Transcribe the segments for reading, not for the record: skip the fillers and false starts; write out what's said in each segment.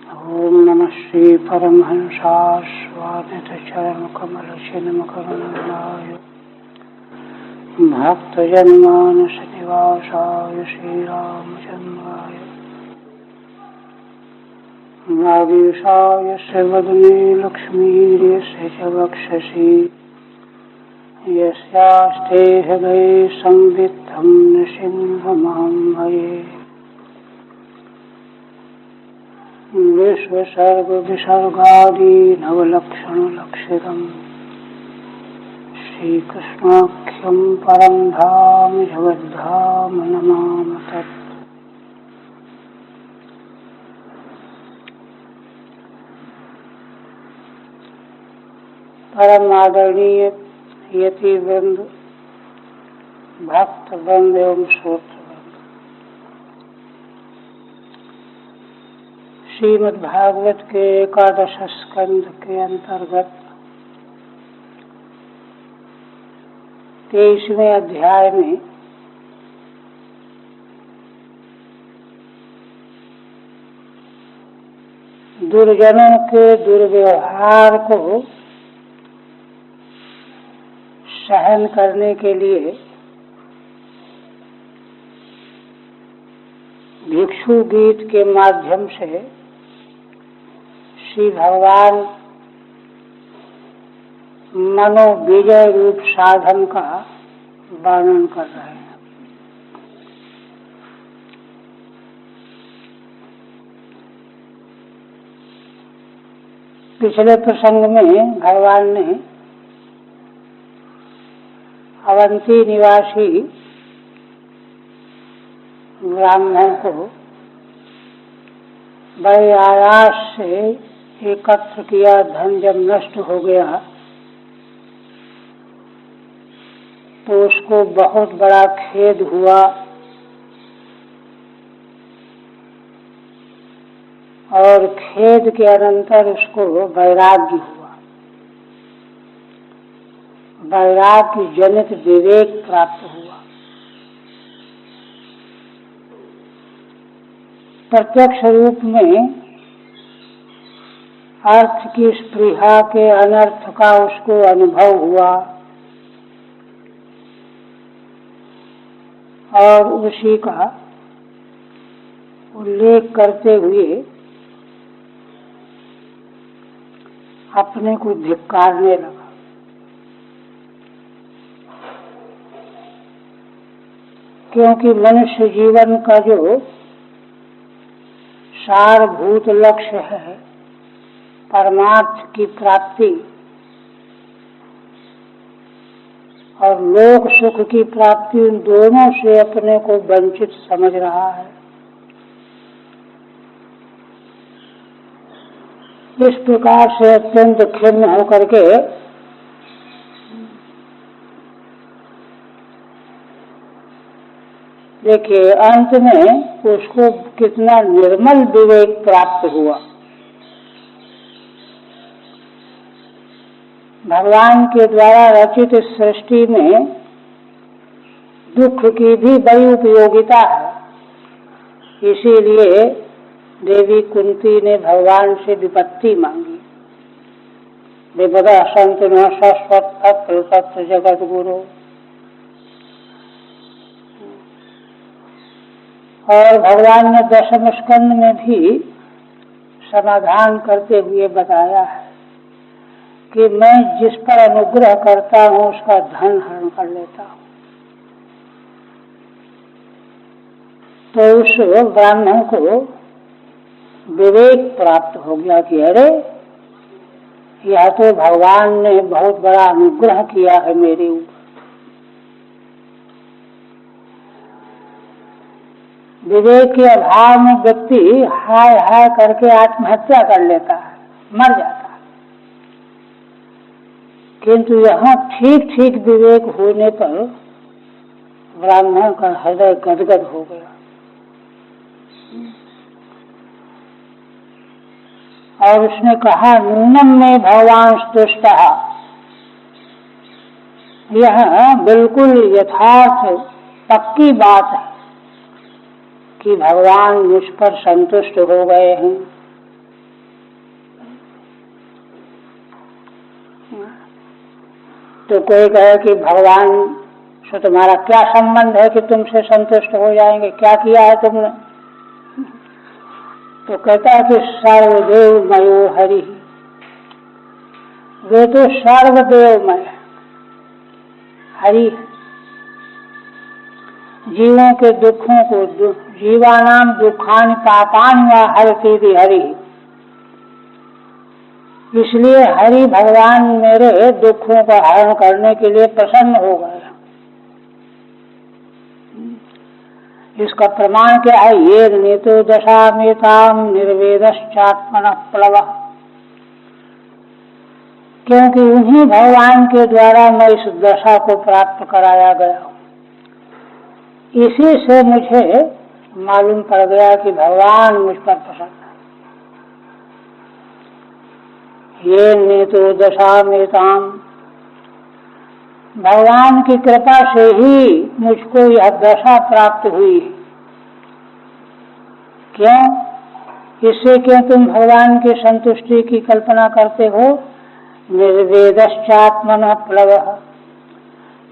ओम नमः श्री परमहंसाय स्वामितचरणकमलचिन्मकरन्दाय भक्तजन्मानसनिवासाय श्रीरामचन्द्राय नागेशाय वदने लक्ष्मीर्यस्य च वक्षसि यस्यास्ते हृदये संवित्तं नृसिंहमहं भजे। विश्वसर्गविसर्गादि नवलक्षणलक्षितम् श्रीकृष्णाख्यं परं धाम जगद्धाम नमामि तत्। परम आदरणीय यति वृंद, भक्त वृंद एवं श्रोत्र, श्रीमद् भागवत के एकादश स्कंद के अंतर्गत 23वें अध्याय में दुर्जनों के दुर्व्यवहार को सहन करने के लिए भिक्षु गीत के माध्यम से श्री भगवान मनोविजय रूप साधन का वर्णन कर रहे हैं। पिछले प्रसंग में भगवान ने अवंती निवासी ब्राह्मण को बड़े आयास से एकत्र किया। धन जब नष्ट हो गया तो उसको बहुत बड़ा खेद हुआ और खेद के अनंतर उसको वैराग्य हुआ। वैराग्य जनित विवेक प्राप्त हुआ। प्रत्यक्ष रूप में अर्थ की स्पृहा के अनर्थ का उसको अनुभव हुआ और उसी का उल्लेख करते हुए अपने को धिक्कारने लगा। क्योंकि मनुष्य जीवन का जो सारभूत लक्ष्य है परमार्थ की प्राप्ति और लोक सुख की प्राप्ति, उन दोनों से अपने को वंचित समझ रहा है। इस प्रकार से अत्यंत खिन्न होकर के देखिए अंत में उसको कितना निर्मल विवेक प्राप्त हुआ। भगवान के द्वारा रचित सृष्टि में दुख की भी बड़ी उपयोगिता है। इसीलिए देवी कुंती ने भगवान से विपत्ति मांगी। विपदा संतु न शाश्वत तत्र जगत गुरु। और भगवान ने दशम स्कंद में भी समाधान करते हुए बताया है कि मैं जिस पर अनुग्रह करता हूँ उसका धन हरण कर लेता हूँ। तो उस ब्राह्मण को विवेक प्राप्त हो गया कि अरे यह तो भगवान ने बहुत बड़ा अनुग्रह किया है मेरे ऊपर। विवेक के अभाव में व्यक्ति हाय हाय करके आत्महत्या कर लेता है, मर जाता है। किंतु यहाँ ठीक ठीक विवेक होने पर ब्राह्मण का हृदय गदगद हो गया और उसने कहा नूनम में भगवान स्तुष्टः। यह बिल्कुल यथार्थ पक्की बात है कि भगवान मुझ पर संतुष्ट हो गए हैं। तो कोई कहे कि भगवान से तुम्हारा क्या संबंध है कि तुमसे संतुष्ट हो जाएंगे, क्या किया है तुमने? तो कहता है कि सर्वदेव मयो हरि, वे तो सर्वदेवमय हरि, जीवों के दुखों को जीवानाम दुखान पापान व हरति हरि, इसलिए हरि भगवान मेरे दुखों का हरण करने के लिए प्रसन्न हो गए। इसका प्रमाण क्या है? ये नीतो दशामेताम निर्वेदश्चात्मनः प्लवः, क्योंकि उन्हीं भगवान के द्वारा मैं इस दशा को प्राप्त कराया गया हूँ। इसी से मुझे मालूम पड़ गया कि भगवान मुझ पर प्रसन्न है। ये नीतो दशामेताम, भगवान की कृपा से ही मुझको यह दशा प्राप्त हुई। क्यों? इससे क्यों तुम भगवान की संतुष्टि की कल्पना करते हो? निर्वेदश्चात्मनः प्लवः,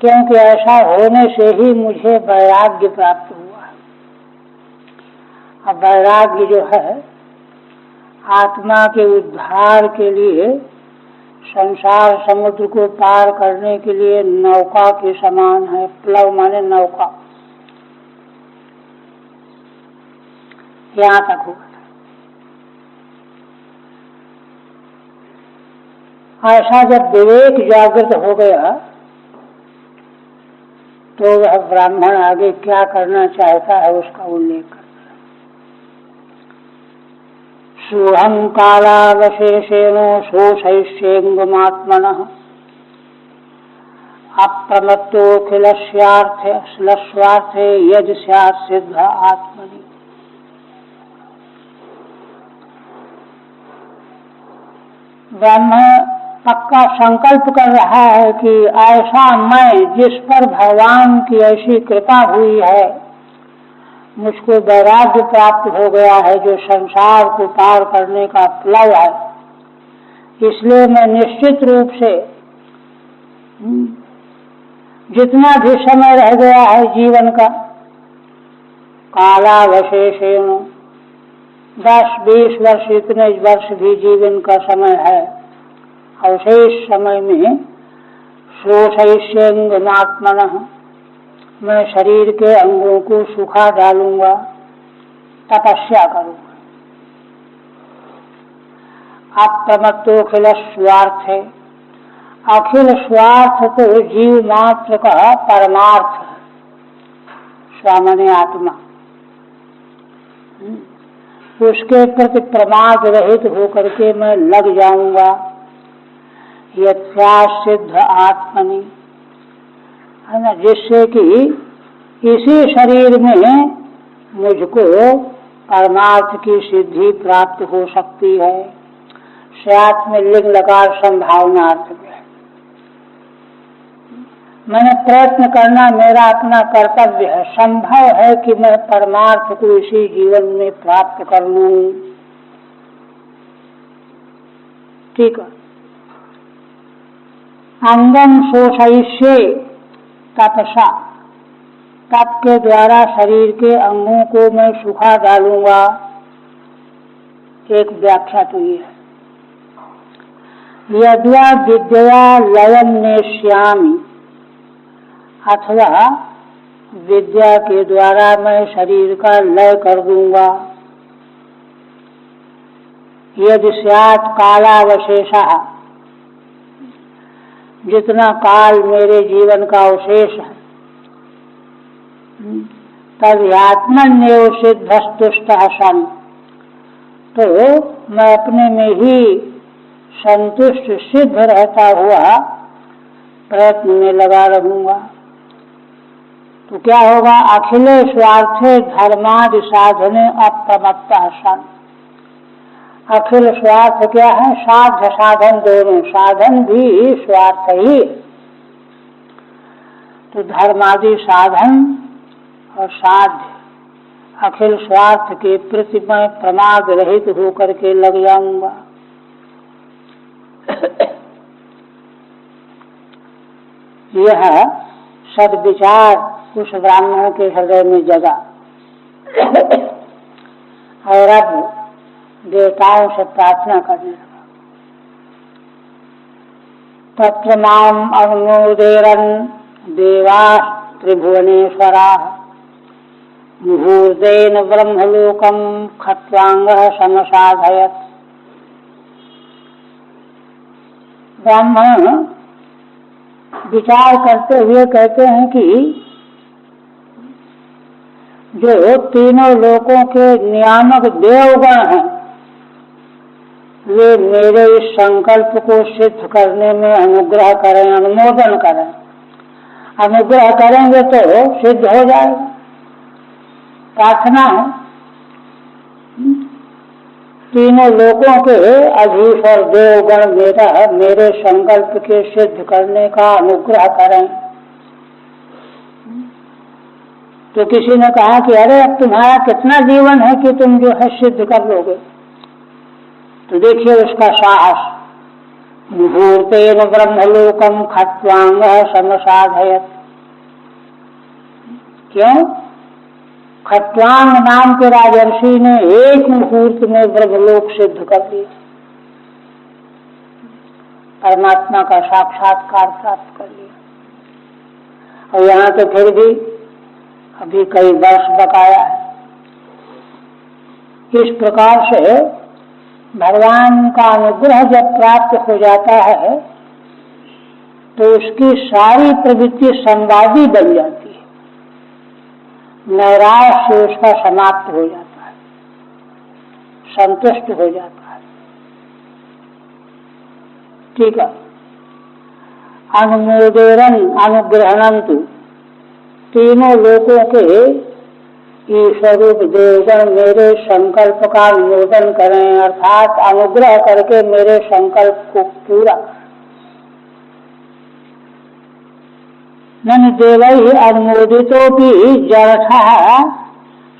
क्योंकि ऐसा होने से ही मुझे वैराग्य प्राप्त हुआ। अब वैराग्य जो है आत्मा के उद्धार के लिए, संसार समुद्र को पार करने के लिए नौका के समान है। प्लव माने नौका। यहाँ तक हुआ। ऐसा जब विवेक जागृत हो गया तो वह ब्राह्मण आगे क्या करना चाहता है उसका उल्लेख करता है। सोहम कालावशेषेण शोषयिष्येऽङ्गमात्मनः अप्रमत्तोऽखिलस्वार्थे यदि स्यात् सिद्ध आत्मनि। ब्राह्मण पक्का संकल्प कर रहा है कि ऐसा मैं जिस पर भगवान की ऐसी कृपा हुई है, मुझको वैराग्य प्राप्त हो गया है जो संसार को पार करने का प्लव है, इसलिए मैं निश्चित रूप से जितना भी समय रह गया है जीवन का, कालावशेषेण 10-20 वर्ष, इतने वर्ष भी जीवन का समय है, अवशेष समय में शोषयिष्येऽङ्गमात्मनः, मैं शरीर के अंगों को सुखा डालूंगा, तपस्या करूंगा। अप्रमत्तोऽखिल स्वार्थ है, अखिल स्वार्थ तो जीव मात्र का परमार्थ है, स्वामने आत्मा, उसके प्रति प्रमाद रहित होकर के मैं लग जाऊंगा। यथ्या सिद्ध आत्मनि, है ना, जिससे कि इसी शरीर में मुझको परमार्थ की सिद्धि प्राप्त हो सकती है। स्यात् में लिंग लकार संभावना अर्थ में है। मैंने प्रयत्न करना मेरा अपना कर्तव्य है। संभव है कि मैं परमार्थ को इसी जीवन में प्राप्त कर लूं। ठीक है। अंगम शोषयिष्ये तपसा, तप के द्वारा शरीर के अंगों को मैं सुखा डालूंगा। एक व्याख्या तो ये है। यद्वा विद्या लयम नेष्यामि, अथवा विद्या के द्वारा मैं शरीर का लय कर दूंगा। यदि स्यात् कालावशेषः, जितना काल मेरे जीवन का अवशेष है, तद आत्मन्येव सिद्धस्तुष्टः सन्, तो मैं अपने में ही संतुष्ट सिद्ध रहता हुआ प्रयत्न में लगा रहूंगा। तो क्या होगा? अखिले स्वार्थे धर्मादि साधने अप्रमत्तः सन्। अखिल स्वार्थ क्या है? साध्य साधन दोनों, साधन भी स्वार्थ ही। तो धर्मादि साधन और साध्य, अखिल स्वार्थ के प्रति मैं प्रमाद रहित होकर के लग जाऊंगा। यह सद्विचार उस ब्राह्मण के हृदय में जगा और अब देवताओं से प्रार्थना करने लगा। तत्र माम अनुमोदेरन् देवाः त्रिभुवनेश्वराः मुहूर्तेन ब्रह्मलोकं खट्वांगः समसाधयत्। ब्राह्मण विचार करते हुए कहते हैं कि जो तीनों लोकों के नियामक देवगण हैं वे मेरे इस संकल्प को सिद्ध करने में अनुग्रह करें, अनुमोदन करें। अनुग्रह करेंगे तो सिद्ध हो जाएगा, प्रार्थना है। तीनों लोकों के अधीश्वर देवगण मेरे संकल्प के सिद्ध करने का अनुग्रह करें। तो किसी ने कहा कि अरे अब तुम्हारा कितना जीवन है कि तुम जो है सिद्ध कर लोगे। तो देखिए उसका साहस। मुहूर्तेन ब्रह्मलोकम खट्वांगः समसाधयत्। क्यों? खट्वांग नाम के राजर्षि ने एक मुहूर्त में ब्रह्मलोक सिद्ध कर दिया, परमात्मा का साक्षात्कार प्राप्त कर लिया। और यहाँ तो फिर भी अभी कई वर्ष बकाया है। इस प्रकार से भगवान का अनुग्रह जब प्राप्त हो जाता है तो उसकी सारी प्रवृत्ति संवादी बन जाती है, नैराश्य उसका समाप्त हो जाता है, संतुष्ट हो जाता है। ठीक है। अनुमोदेरन अनुग्रहणंतु, तीनों लोकों के ईश्वरूप देवगण मेरे संकल्प का अनुमोदन करें, अर्थात अनुग्रह करके मेरे संकल्प को पूरा। नन देवैः अनुमोदितोऽपि जडठः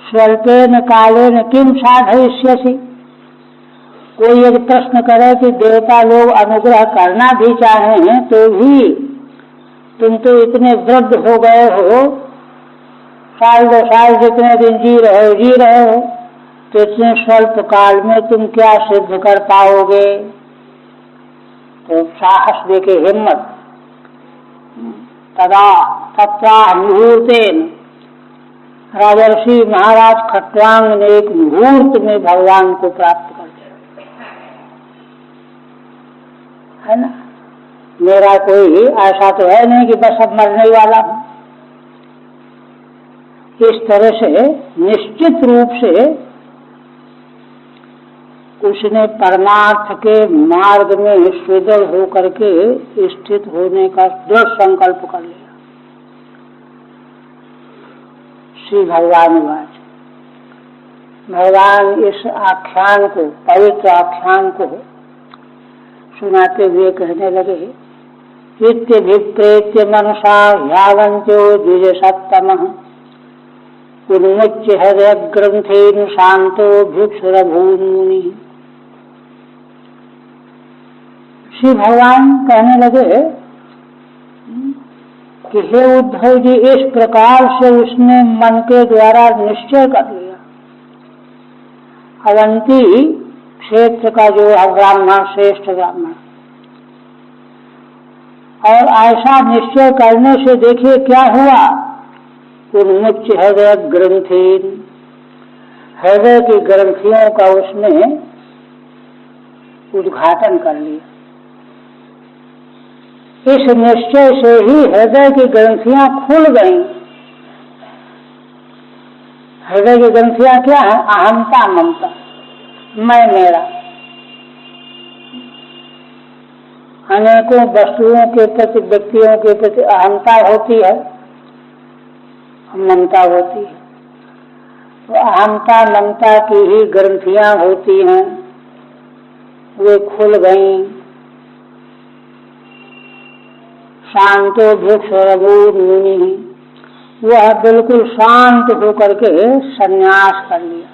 स्वल्पेन कालेन किम साधयिष्यसि। कोई यदि प्रश्न करे कि देवता लोग अनुग्रह करना भी चाहें तो भी तुम तो इतने वृद्ध हो गए हो, साल 2 साल जितने दिन जी रहे हो, तो इतने स्वल्प काल में तुम क्या सिद्ध कर पाओगे। तो साहस देके हिम्मत। तदा तत्रा मुहूर्तेन, राजर्षि महाराज खट्वांग ने एक मुहूर्त में भगवान को प्राप्त कर दिया, है ना। मेरा कोई ऐसा तो है नहीं कि बस अब मरने वाला हूं। इस तरह से निश्चित रूप से उसने परमार्थ के मार्ग में सुदृढ़ होकर के स्थित होने का दृढ़ संकल्प कर लिया। श्री भगवान वाच, भगवान इस आख्यान को, पवित्र आख्यान को सुनाते हुए कहने लगे, इत्यभिप्रेत्य मनसा ह्यावन्त्यो द्विजसत्तमः उन्मुच्य हृदय ग्रंथेन शांतो भिक्षुरभून् मुनिः। श्री भगवान कहने लगे कि हे उद्धव जी, इस प्रकार से उसने मन के द्वारा निश्चय कर लिया। अवंती क्षेत्र का जो ब्राह्मण, श्रेष्ठ ब्राह्मण, और ऐसा निश्चय करने से देखिए क्या हुआ। उन्मुच्य हृदय ग्रंथीन, हृदय की ग्रंथियों का उसने उद्घाटन कर लिया। इस निश्चय से ही हृदय की ग्रंथियां खुल गईं। हृदय की ग्रंथियां क्या है? अहंता, ममता, मैं मेरा। अनेकों वस्तुओं के प्रति, व्यक्तियों के प्रति अहंता होती है, ममता होती है। तो अहंता ममता की ही ग्रंथियां होती हैं, वे खुल गईं। शांतो भिक्षुरभून् मुनिः, वह बिल्कुल शांत होकर के संन्यास कर लिया,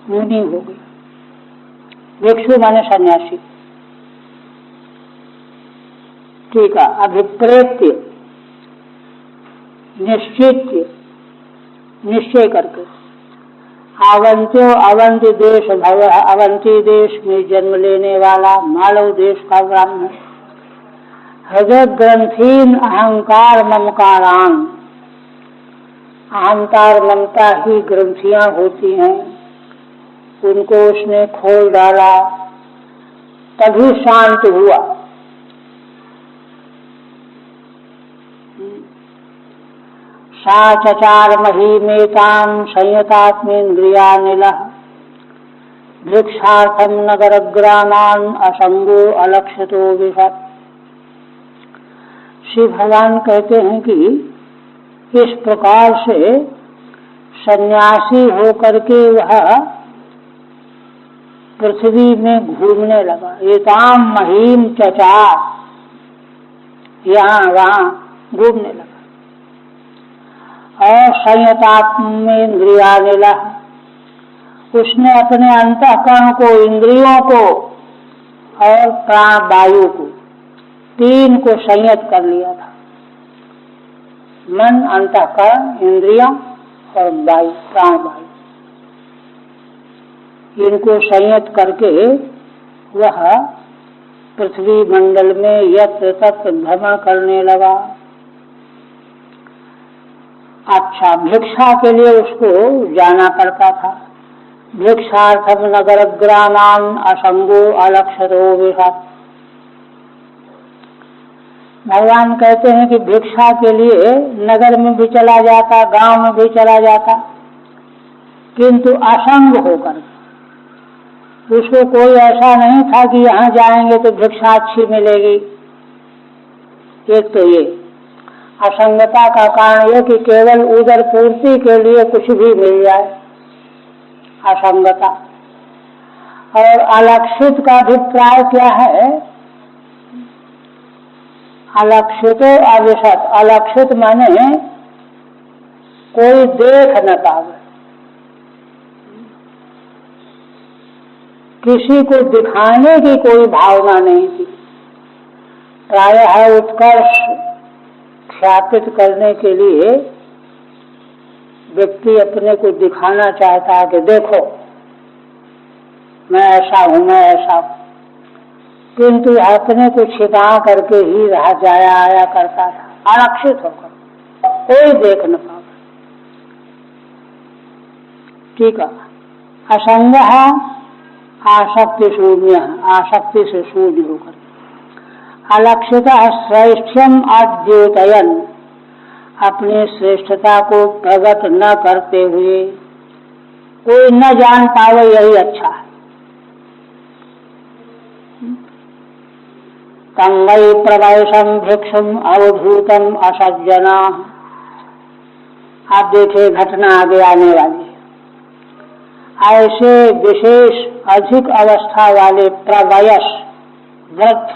मुनि हो गया। भिक्षु माने सन्यासी। ठीक है। अभिप्रेत्य निश्चय करके आवंत्यो अवंती देश भव, अवंती देश में जन्म लेने वाला मालव देश का ब्राह्मण, हृदय ग्रंथीन अहंकार ममकारान, अहंकार ममता ही ग्रंथियां होती हैं, उनको उसने खोल डाला, तभी शांत हुआ। सा चचार महीमेतां संयतात्मेन्द्रियानिलः भिक्षार्थम नगर ग्रामान असंगो अलक्षितो विशत। श्री भगवान कहते हैं कि इस प्रकार से सन्यासी होकर के वह पृथ्वी में घूमने लगा। एताम महीम चचार, यहाँ वहाँ घूमने लगा। और संयतात्मेन्द्रियानिलः, उसने अपने अंतःकरण को, इंद्रियों को और प्राण वायु को, तीन को संयत कर लिया था। मन, अंतःकरण, इंद्रियां और वायु, प्राण वायु, इनको संयत करके वह पृथ्वी मंडल में यत्र तत्र भ्रमण करने लगा। अच्छा, भिक्षा के लिए उसको जाना पड़ता था। भिक्षार्थम नगर ग्रामान असंगो अलक्षतो विहत। भगवान कहते हैं कि भिक्षा के लिए नगर में भी चला जाता, गांव में भी चला जाता, किंतु असंग होकर। उसको कोई ऐसा नहीं था कि यहाँ जाएंगे तो भिक्षा अच्छी मिलेगी। एक तो ये असंगता का कारण यह कि केवल उदर पूर्ति के लिए कुछ भी मिल जाए, असंगता। और अलक्षित का अभिप्राय क्या है? अलक्षितो अविशत। अलक्षित माने कोई देख न पावे, किसी को दिखाने की कोई भावना नहीं थी। प्रायः उत्कर्ष ख्यापित करने के लिए व्यक्ति अपने को दिखाना चाहता है कि देखो मैं ऐसा हूं, मैं ऐसा हूं, किंतु अपने को छिपा करके ही रहा जाया आया करता था, आरक्षित होकर, कोई देख न पाता। ठीक है। असंग आसक्ति शून्य, आसक्ति से शून्य होकर। अलक्षित श्रेष्ठ्यम अद्योतयन, अपनी श्रेष्ठता को प्रकट न करते हुए, कोई न जान पावे यही अच्छा है। तंगई प्रवेशम भिक्षुम अवधूतम असज्जना। आप देखिए घटना आगे आने वाली है। ऐसे विशेष अधिक अवस्था वाले प्रवयस व्रत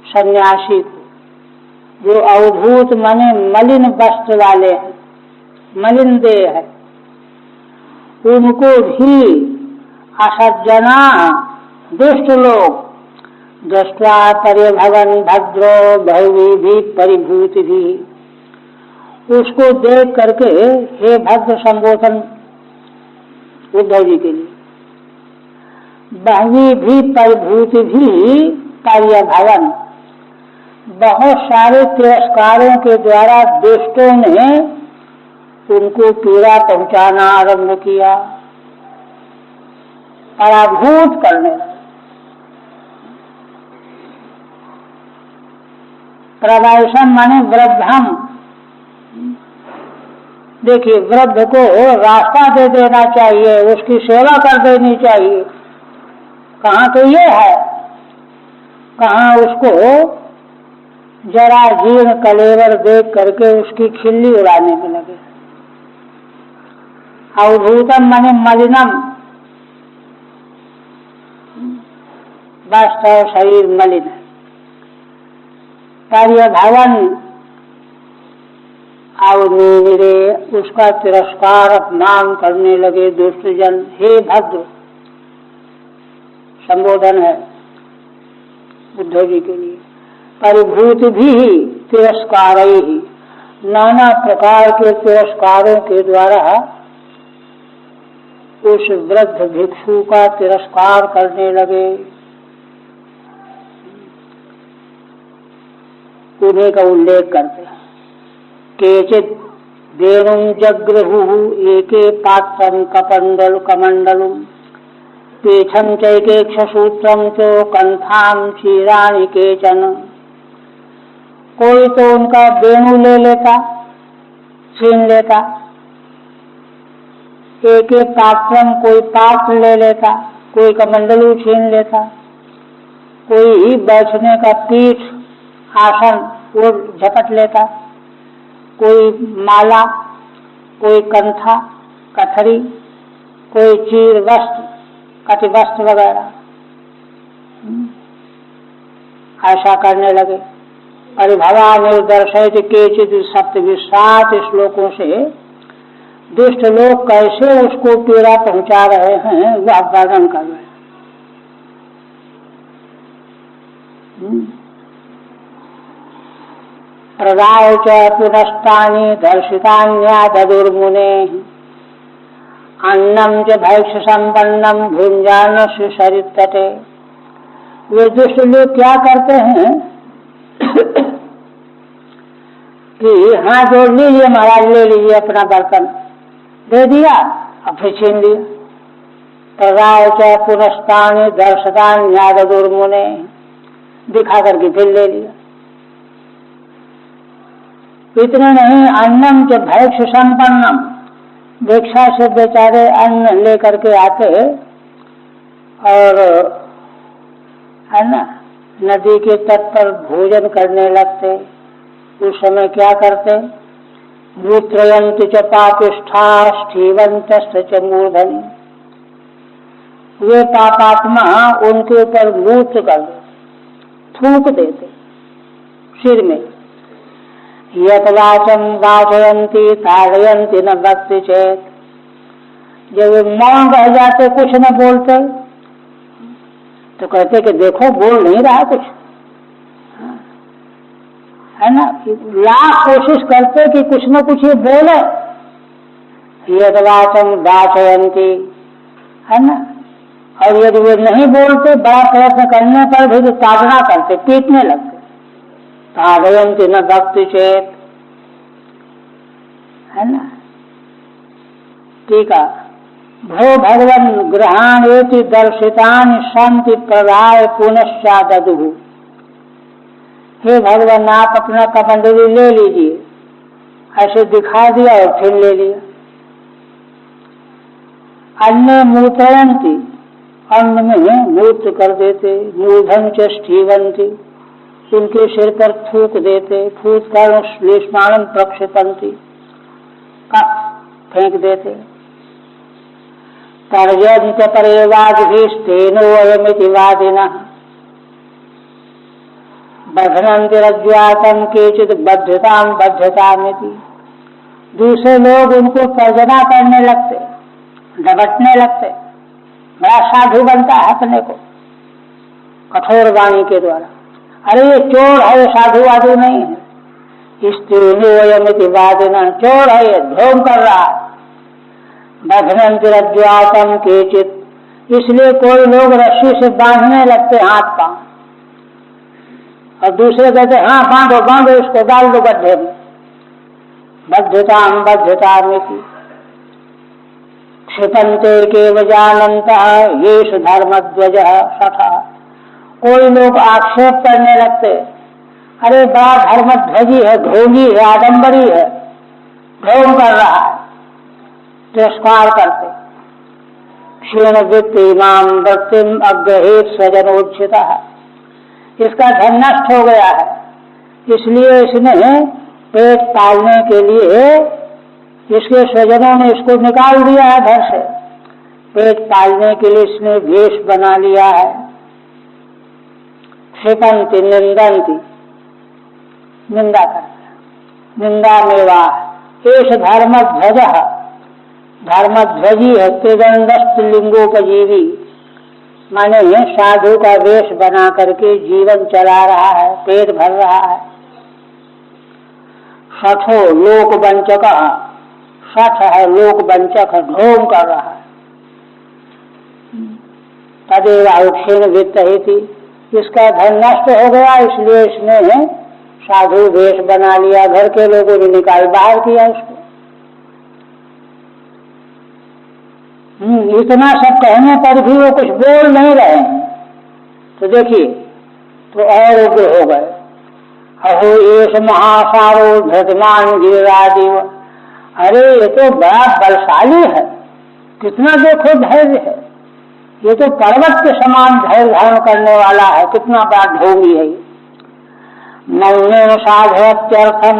सन्यासी को, जो अवधूत माने मलिन वस्त्र वाले हैं, मलिन देह है, उनको भी असज्जना दुष्ट लोग दृष्ट्वा परिभवन भद्रो बहुविधि परिभूति भी, उसको देख करके हे भद्र संबोधन उद्धव जी के लिए, बहुविधि परिभूति भी कार्यभवन, बहुत सारे तिरस्कारों के द्वारा दुष्टों ने उनको पीड़ा पहुंचाना आरंभ किया, पराभूत करने लगे। प्रवैशम माने वृद्धम। देखिए, वृद्ध को रास्ता दे देना चाहिए, उसकी सेवा कर देनी चाहिए। कहाँ तो ये है, कहाँ उसको जरा जीर्ण कलेवर देख करके उसकी खिल्ली उड़ाने में लगे। अवधूतम माने मलिनम, वास्तव शरीर मलिन है। कार्य भवन अवनीरे, उसका तिरस्कार अपमान करने लगे दुष्टजन। हे भद्र संबोधन है उद्धव जी के लिए। परिभूत भी तिरस्कार ही, नाना प्रकार के तिरस्कारों के द्वारा उस वृद्ध भिक्षु का तिरस्कार करने लगे। उन्हीं का उल्लेख करते हैं। केचित् वेणुं जगृहुः एके पात्रं कमण्डलुं पीठं चैकेक्षसूत्रं च कंठां क्षीराणि केचन। कोई तो उनका वेणु ले लेता, छीन लेता, एक पात्रम कोई पात्र ले लेता, कोई कमंडलू छीन लेता, कोई बैठने का पीठ आसन वो झपट लेता, कोई माला, कोई कंठा कथरी, कोई चीर वस्त्र कटिवस्त्र वगैरह ऐसा करने लगे। परिभवा निर्दर्शित केचित् 7 श्लोकों से दुष्ट लोग कैसे उसको पीड़ा पहुंचा रहे हैं वह वर्णन कर रहे हैं। प्रदाय च पुनस्तानि दर्शितान्यादुर्मुने अन्नम च भैक्ष संपन्नम भुंजानस्य सरितटे। वे दुष्ट लोग क्या करते हैं कि हाथ जोड़ लीजिए महाराज, ले लीजिए अपना बर्तन, दे दिया और फिर छीन लिया। प्रदाय च पुनस्तानि दर्शितान्यादुर्मुने, दिखा करके फिर ले लिया। इतना नहीं, अन्नम च भैक्ष संपन्नम, भिक्षा से बेचारे अन्न लेकर के आते और है ना नदी के तट पर भोजन करने लगते। उस समय क्या करते? मूत्रयन्ति च पापिष्ठा स्थीवन्तश्च च मूर्धनि। वे पापात्मा उनके ऊपर मूत्र कर देते, थूक देते सिर में। यत वाचम वाचयन्ति ताड़यन्ति न भक्ति चेत। जब वे मौन रह जाते, कुछ न बोलते, तो कहते कि देखो बोल नहीं रहा कुछ, है ना, लाख कोशिश करते कि कुछ न कुछ ये बोले। यद वाचम वाचयन्ति, है ना, और यदि वे नहीं बोलते, बड़ा प्रयत्न करने पर भी ताड़ना करते, पीटने लगते। ताड़यन्ति न भक्ति चेत, है ना। ठीक है। भो भगवन् गृहाणेति दर्शितानि सन्ति प्रदाय पुनश्चाददुः। हे भगवान, आप अपना कमंडली ले लीजिए, ऐसे दिखा दिया और फिर ले लिया। अन्य मूत्रयन्ति, अन्न में मूत्र कर देते। मूर्धन च स्थीवन्ति, उनके सिर पर थूक देते। फूत्कर्म श्लेष्माणं प्रक्षिपन्ति, कफ फेंक देते। तर्जन्त परेवादिभिस्तेनो अयमिति वादिनः बध्नन्ति रज्ज्वातम केचित् बध्यताम बध्यतामिति। दूसरे लोग उनको तर्जना करने लगते, डबटने लगते। बड़ा साधु बनता है अपने को कठोर वाणी के द्वारा। अरे ये चोर है, साधु वाधु नहीं है। स्तेनो अयमिति वादिनः, चोर है, ये ढोंग कर रहा है। बध्नन्ति रज्ज्वातम केचित्, इसलिए कोई लोग रस्सी से बांधने लगते हाथ पांव, और दूसरे कहते हाँ बांधो बांधो, इसको डाल दो गड्ढे में। बद्धताम बद्धतामिति क्षिपन्ते केव जानन्तः येष धर्मध्वजः सठः। कोई लोग आक्षेप करने लगते, अरे बड़ा धर्मध्वजी है, ढोंगी है, आडम्बरी है, ढोंग कर रहा है, तिरस्कार करते। क्षीण वित्त इमाम वृत्तिम अग्रहेत स्वजनोच्छितः, इसका धन नष्ट हो गया है, इसलिए इसने पेट पालने के लिए इसके स्वजनों ने इसको निकाल दिया है घर से। पेट पालने के लिए इसने वेश बना लिया है। क्षिपन्ति निंदन्ति, निंदा करते, निंदा मेवा। एष धर्मध्वजः, धर्मध्वजी है, त्रिदंडस्थ लिंगोपजीवी, माने साधु का वेश बना करके जीवन चला रहा है, पेट भर रहा है। सठो लोक वंचक, सठ है लोक वंचक, ढोंग कर रहा है। तदेव आउक्षेण वित्त ही थी, इसका धन नष्ट हो गया, इसलिए इसने साधु वेश बना लिया, घर के लोगों ने निकाल बाहर किया उसको। इतना सब कहने पर भी वो कुछ बोल नहीं रहे हैं। तो देखिए, तो और उग्र हो गए। अहो एष महासारो धृतमान गिरिराजीव, अरे ये तो बड़ा बलशाली है, कितना देखो धैर्य है, ये तो पर्वत के समान धैर्य धारण करने वाला है, कितना बड़ा ढोंगी है। मौन साधयत्यर्थम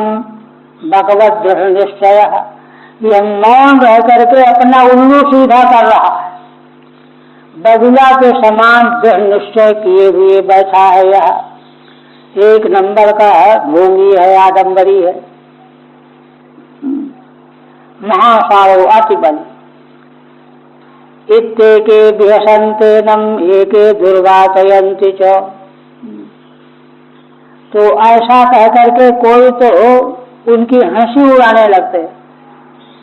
भगवत दृढ़ निश्चय, यह मौन रह करके अपना उल्लू सीधा कर रहा है, बगुला के समान दृढ़ निश्चय किए हुए बैठा है। यह एक नंबर का ढोंगी है, आडम्बरी है, महासारो अति बल। इत्येके व्यसन्तेनम एके दुर्वाचयन्ति च, तो ऐसा कह करके कोई तो उनकी हंसी उड़ाने लगते,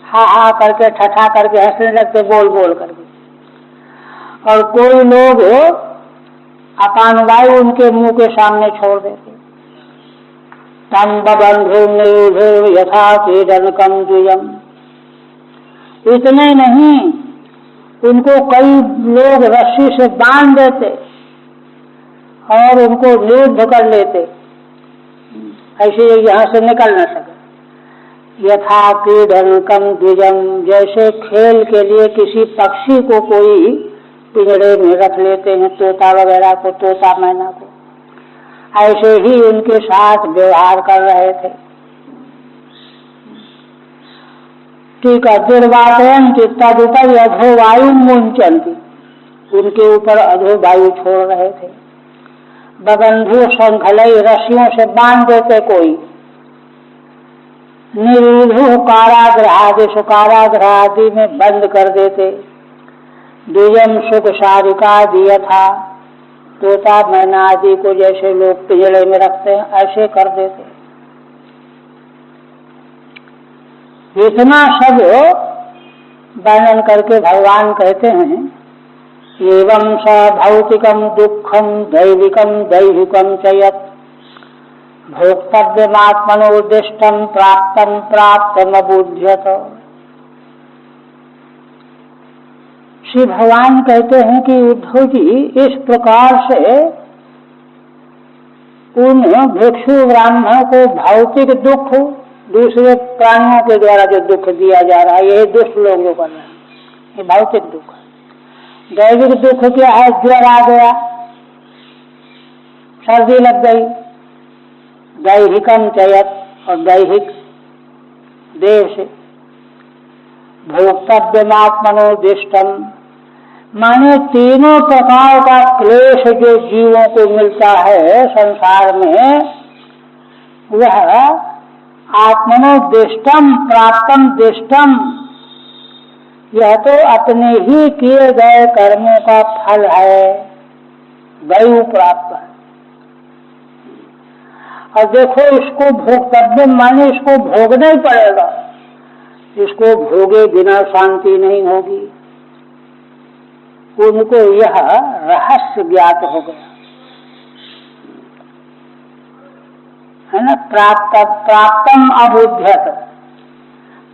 हा हा करके ठठा करके हंसने लगते बोल बोल करके, और कोई लोग अपान वायु उनके मुंह के सामने छोड़ देते। तम बंधु यथा क्रीडनकम द्विजम, इतने नहीं, उनको कई लोग रस्सी से बांध देते और उनको निरुद्ध कर लेते, ऐसे यहाँ से निकल न सके। यथा क्रीडनकम द्विजम, जैसे खेल के लिए किसी पक्षी को कोई पिंजड़े में रख लेते हैं, तोता वगैरह को, तोता मैना को, ऐसे ही उनके साथ व्यवहार कर रहे थे। ठीक है, दुर्वाचयन्ति तदुपरि अधो वायु मुंचन्ति, उनके ऊपर अधो वायु छोड़ रहे थे। बबंधु शंखलई, रस्सियों से बांध देते कोई। निरूढ़ कारागृहादिषु, कारागृह आदि में बंद कर देते। द्विजम सुख सारिका यथा, तोता मैना आदि को जैसे लोग पिंजड़े में रखते हैं ऐसे कर देते। इतना सब वर्णन करके भगवान कहते हैं, एवं स भौतिकम दुखम दैविकम दैहिकम च यत् भोक्तव्यमात्मनोदिष्टम प्राप्तम प्राप्तम अबुध्यत। श्री भगवान कहते हैं कि उद्धव जी, इस प्रकार से उन भिक्षु ब्राह्मण को भौतिक दुख, दूसरे प्राणियों के द्वारा जो दुख दिया जा रहा है, यही दुष्ट लोग जो कर रहे हैं, ये भौतिक दुख है। दैविक दुख क्या है? ज्वर आ गया, सर्दी लग गई, दैहिकम चयत, और दैहिक देव से। भोक्तव्यमात्मनोदिष्टम, माने तीनों प्रकार का क्लेश जो जीवों को मिलता है संसार में, वह आत्मनोदिष्टम प्राप्तम दिष्टम, यह तो अपने ही किए गए कर्मों का फल है, दैव प्राप्त है। और देखो, इसको भोक्तव्य माने इसको भोगना ही पड़ेगा, इसको भोगे बिना शांति नहीं होगी। उनको यह रहस्य ज्ञात हो गया है ना। प्राप्तम अबुध्यत,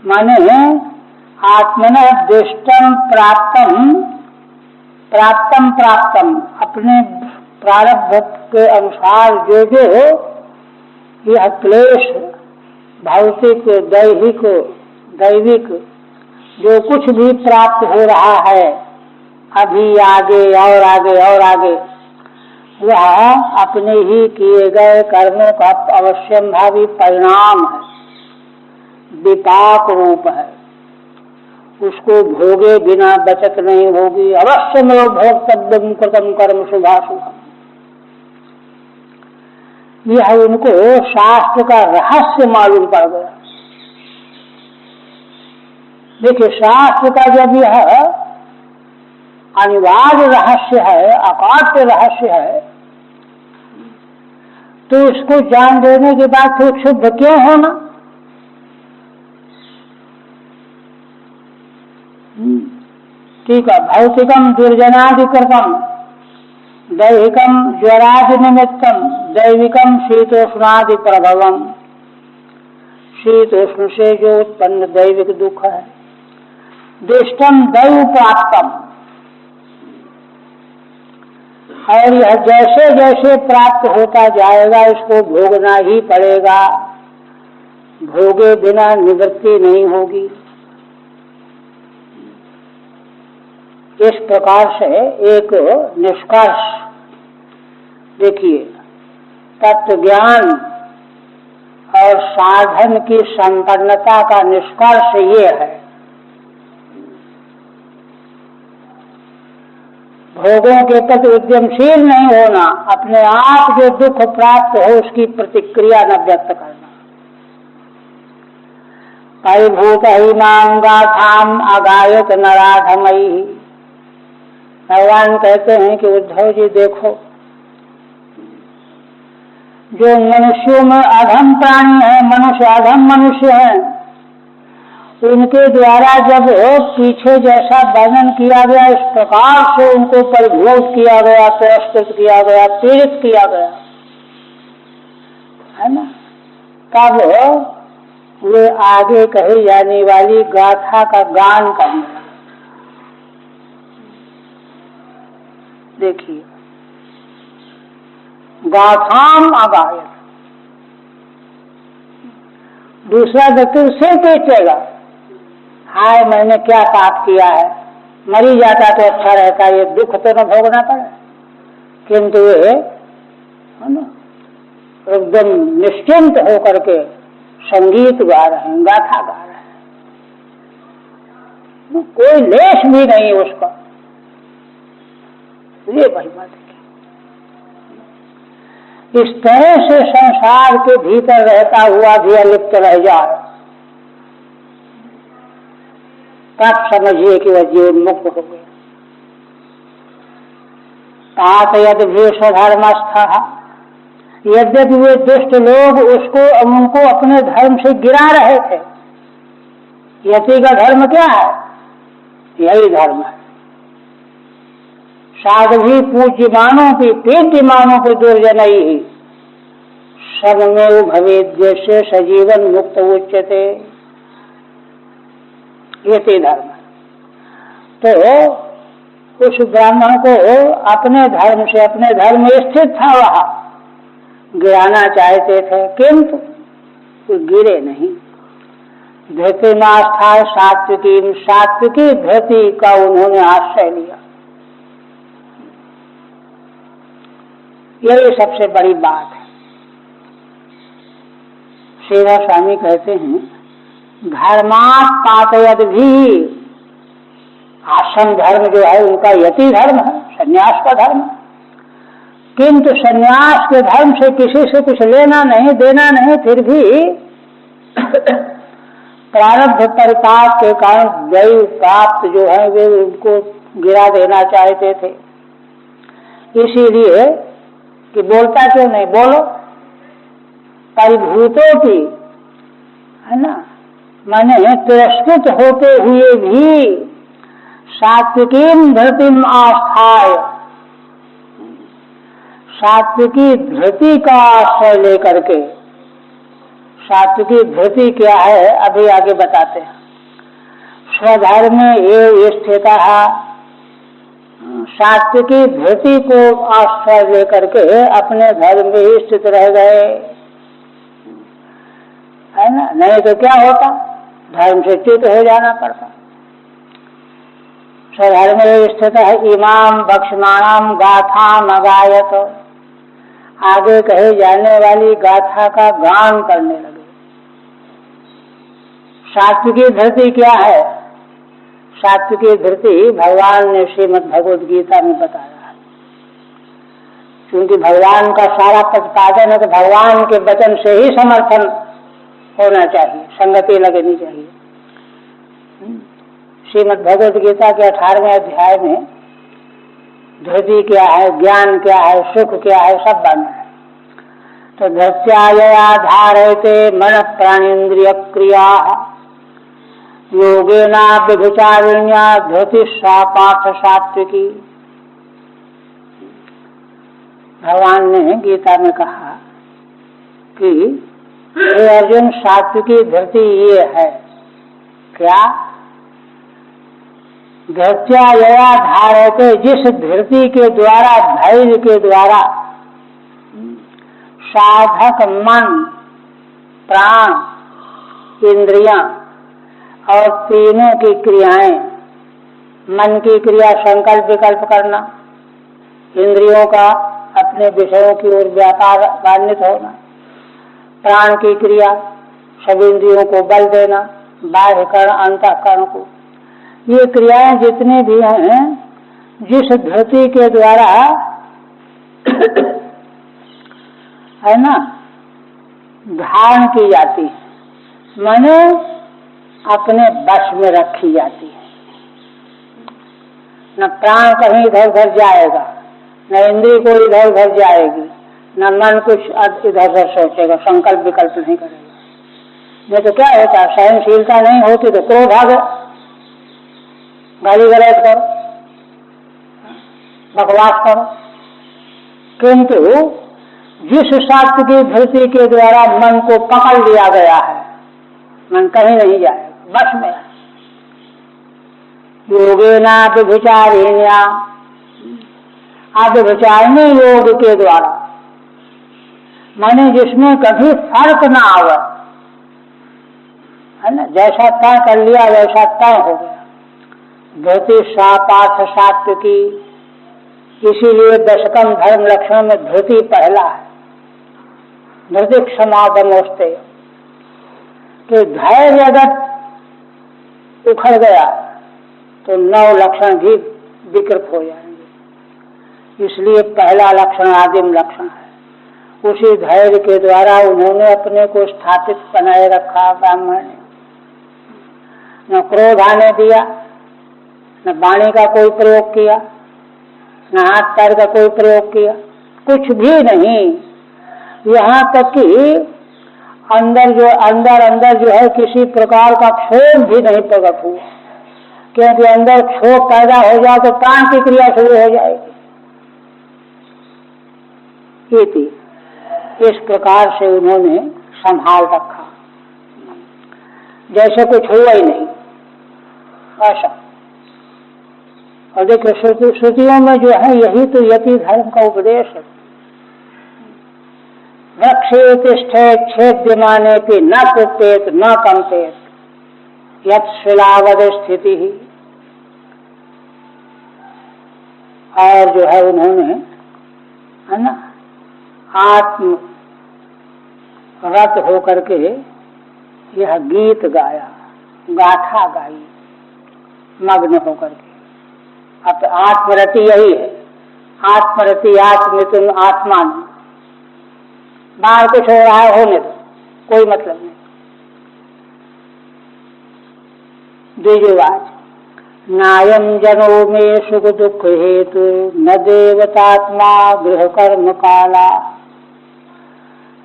माने आत्मनः दिष्टम प्राप्तम, प्राप्तम प्राप्तम, अपने प्रारब्ध के अनुसार जो जो यह क्लेश भौतिक दैहिक दैविक जो कुछ भी प्राप्त हो रहा है अभी आगे और आगे और आगे, वह अपने ही किए गए कर्मों का अवश्यंभावी परिणाम है, विपाक रूप है। उसको भोगे बिना बचत नहीं होगी। अवश्य में भोक्तव्यम कृतम कर्म शुभाशुभम, यह उनको शास्त्र का रहस्य मालूम पड़ गया। देखिए, शास्त्र का जब यह अनिवार्य रहस्य है, अकाट्य रहस्य है, तो इसको जान देने के बाद फिर शुद्ध क्यों होना? ठीक है। भौतिकम दुर्जनाधिकृतम दैहिकम ज्वरादि निमित्तम दैविकम शीतोष्णादि प्रभवम। शीतोष्ण से जो उत्पन्न दैविक दुख है, दृष्टम दैव प्राप्तम, और यह जैसे जैसे प्राप्त होता जाएगा इसको भोगना ही पड़ेगा, भोगे बिना निवृत्ति नहीं होगी। इस प्रकार से एक निष्कर्ष देखिए, तत्व ज्ञान और साधन की संपन्नता का निष्कर्ष ये है। भोगों के प्रति उद्यमशील नहीं होना, अपने आप जो दुख प्राप्त हो उसकी प्रतिक्रिया न व्यक्त करना। परिभूत इमाम गाथाम अगायत नराधमयी। भगवान कहते हैं कि उद्धव जी देखो, जो मनुष्यों में अधम प्राणी है, मनुष्य अधम मनुष्य है, उनके द्वारा जब पीछे जैसा वर्णन किया गया, इस प्रकार से उनको परिभूत किया गया, पुरस्कृत किया गया, पीड़ित किया गया है ना, तब वे आगे कही जाने वाली गाथा का गान करने लगे। देखिए, गाथाम अगायत, दूसरा व्यक्ति उसे पूछेगा, हाय मैंने क्या पाप किया है, मरी जाता तो अच्छा रहता, ये दुख तो न भोगना पड़े। किंतु ये है ना एकदम निश्चिंत होकर के संगीत गा रहे हैं, गाथा गा रहे हैं, कोई लेश भी नहीं उसका। ये महिमा देखिए, इस तरह से संसार के भीतर रहता हुआ भी अलिप्त रह जाए, तब समझिए कि वह जीवन मुक्त हो गया। तात यद भी स्वधर्मस्थ, यद्यपि वे दुष्ट लोग उनको अपने धर्म से गिरा रहे थे। यति का धर्म क्या है? यही धर्म है। साधवी पूज्यमानों की पीड्यमानों को दुर्जन ही सर्वमेव भवेद्य से सजीवन मुक्त उच्यते, यति धर्म। तो उस ब्राह्मण को अपने धर्म से, अपने धर्म में स्थित था, वहां गिराना चाहते थे, किंतु गिरे नहीं। धृतिमास्था सात्विकी, सात्विकी धृति का उन्होंने आश्रय लिया। यही सबसे बड़ी बात है। श्रीधर स्वामी कहते हैं, धर्मात् पातयद भी, आश्रम धर्म जो है उनका यति धर्म है, संन्यास का धर्म है, किंतु संन्यास के धर्म से किसी से कुछ लेना नहीं देना नहीं, फिर भी प्रारब्ध परिपाक के कारण दैव प्राप्त जो है वे उनको गिरा देना चाहते थे। इसीलिए कि बोलता क्यों नहीं, बोलो। परिभूतों की है ना, माने तिरस्कृत होते हुए भी सात्विकीम धृतिम आस्थाय, सात्विकी धृति का आश्रय लेकर के। सात्विकी धृति क्या है अभी आगे बताते हैं। स्वधर्मे एव स्थितः, सात्विकी धृति को आश्रय लेकर के अपने धर्म में ही स्थित रह गए, है ना, नहीं तो क्या होता, धर्म से च्युत हो जाना पड़ता। स्वधर्म स्थित है, इमाम भक्ष्यमाणाम गाथाम अगायत, आगे कहे जाने वाली गाथा का गान करने लगे। सात्विकी धृति क्या है? सात्विकी धृति भगवान ने श्रीमद् भगवद गीता में बताया है। क्योंकि भगवान का सारा प्रतिपादन है तो भगवान के वचन से ही समर्थन होना चाहिए, संगति लगनी चाहिए। श्रीमद् भगवद गीता के 18वें अध्याय में धृति क्या है, ज्ञान क्या है, सुख क्या है, सब वर्णन है। तो धृत्याया धारयते मन प्राणेन्द्रिय क्रिया, योगेना व्यभिचारिण्या धृतिस्सा पार्थ सात्विकी। भगवान ने गीता में कहा कि हे अर्जुन, सात्विकी धृति ये है क्या? धृत्या यया धारयते, जिस धृति के द्वारा, धैर्य के द्वारा साधक मन, प्राण, इंद्रियां और तीनों की क्रियाएं, मन की क्रिया संकल्प विकल्प करना, इंद्रियों का अपने विषयों की ओर व्यापारान्वित होना, प्राण की क्रिया सब इंद्रियों को बल देना, बाह्य कर्ण अंतःकरण को, ये क्रियाएं जितनी भी हैं जिस धृति के द्वारा है ना धारण की जाती है, माने अपने वश में रखी जाती है। न प्राण कहीं इधर उधर जाएगा, न इंद्रिय को इधर उधर जाएगी, न मन कुछ इधर उधर सोचेगा, संकल्प विकल्प नहीं करेगा। ये तो क्या होता है, सहनशीलता नहीं होती तो क्रोध आ गया, गाली गलौज करो, बकवास करो। किंतु जिस शास्त्र की धृति के द्वारा मन को पकड़ लिया गया है, मन कहीं नहीं जाएगा, बस में है। योगेना व्यभिचारिण्या, व्यभिचारिणी योग के द्वारा, माने जिसमें कभी फर्क ना आवे, है ना, जैसा तय कर लिया वैसा तय हो गया। धृति सा पार्थ सात्विकी, इसीलिए दशकम धर्म लक्षण में धृति पहला है। धृति क्षमादमोस्ते, कि धैर्य अगर उखड़ गया तो 9 लक्षण भी विकृत हो जाएंगे। इसलिए पहला लक्षण आदिम लक्षण है। उसी धैर्य के द्वारा उन्होंने अपने को स्थापित बनाए रखा। ब्राह्मण ने न क्रोध आने दिया, न वाणी का कोई प्रयोग किया, न हाथ पैर का कोई प्रयोग किया, कुछ भी नहीं। यहाँ तक कि अंदर जो है किसी प्रकार का क्षोभ भी नहीं प्रकट हुआ, क्योंकि अंदर क्षोभ पैदा हो जाए तो प्राण की क्रिया शुरू हो जाएगी। इस प्रकार से उन्होंने संभाल रखा, जैसे कुछ हुआ ही नहीं ऐसा। और देखो श्रुतियों में जो है यही तो यति धर्म का उपदेश है। वृक्षे तिष्ठेत छेद्यमाने पे न कुपेत न कंपेत, यत् शिलावद स्थिति ही। और जो है उन्होंने, है ना, आत्म रत होकर के यह गीत गाया, गाथा गाई, मग्न होकर के। अब आत्मरति यही है, आत्मरति आत्मितुम आत्मान। बाहर कुछ हो रहा है होने दो, कोई मतलब नहीं। द्विजवाच, नायम जनो में सुख दुख हेतु न देवतात्मा गृह कर्म काला,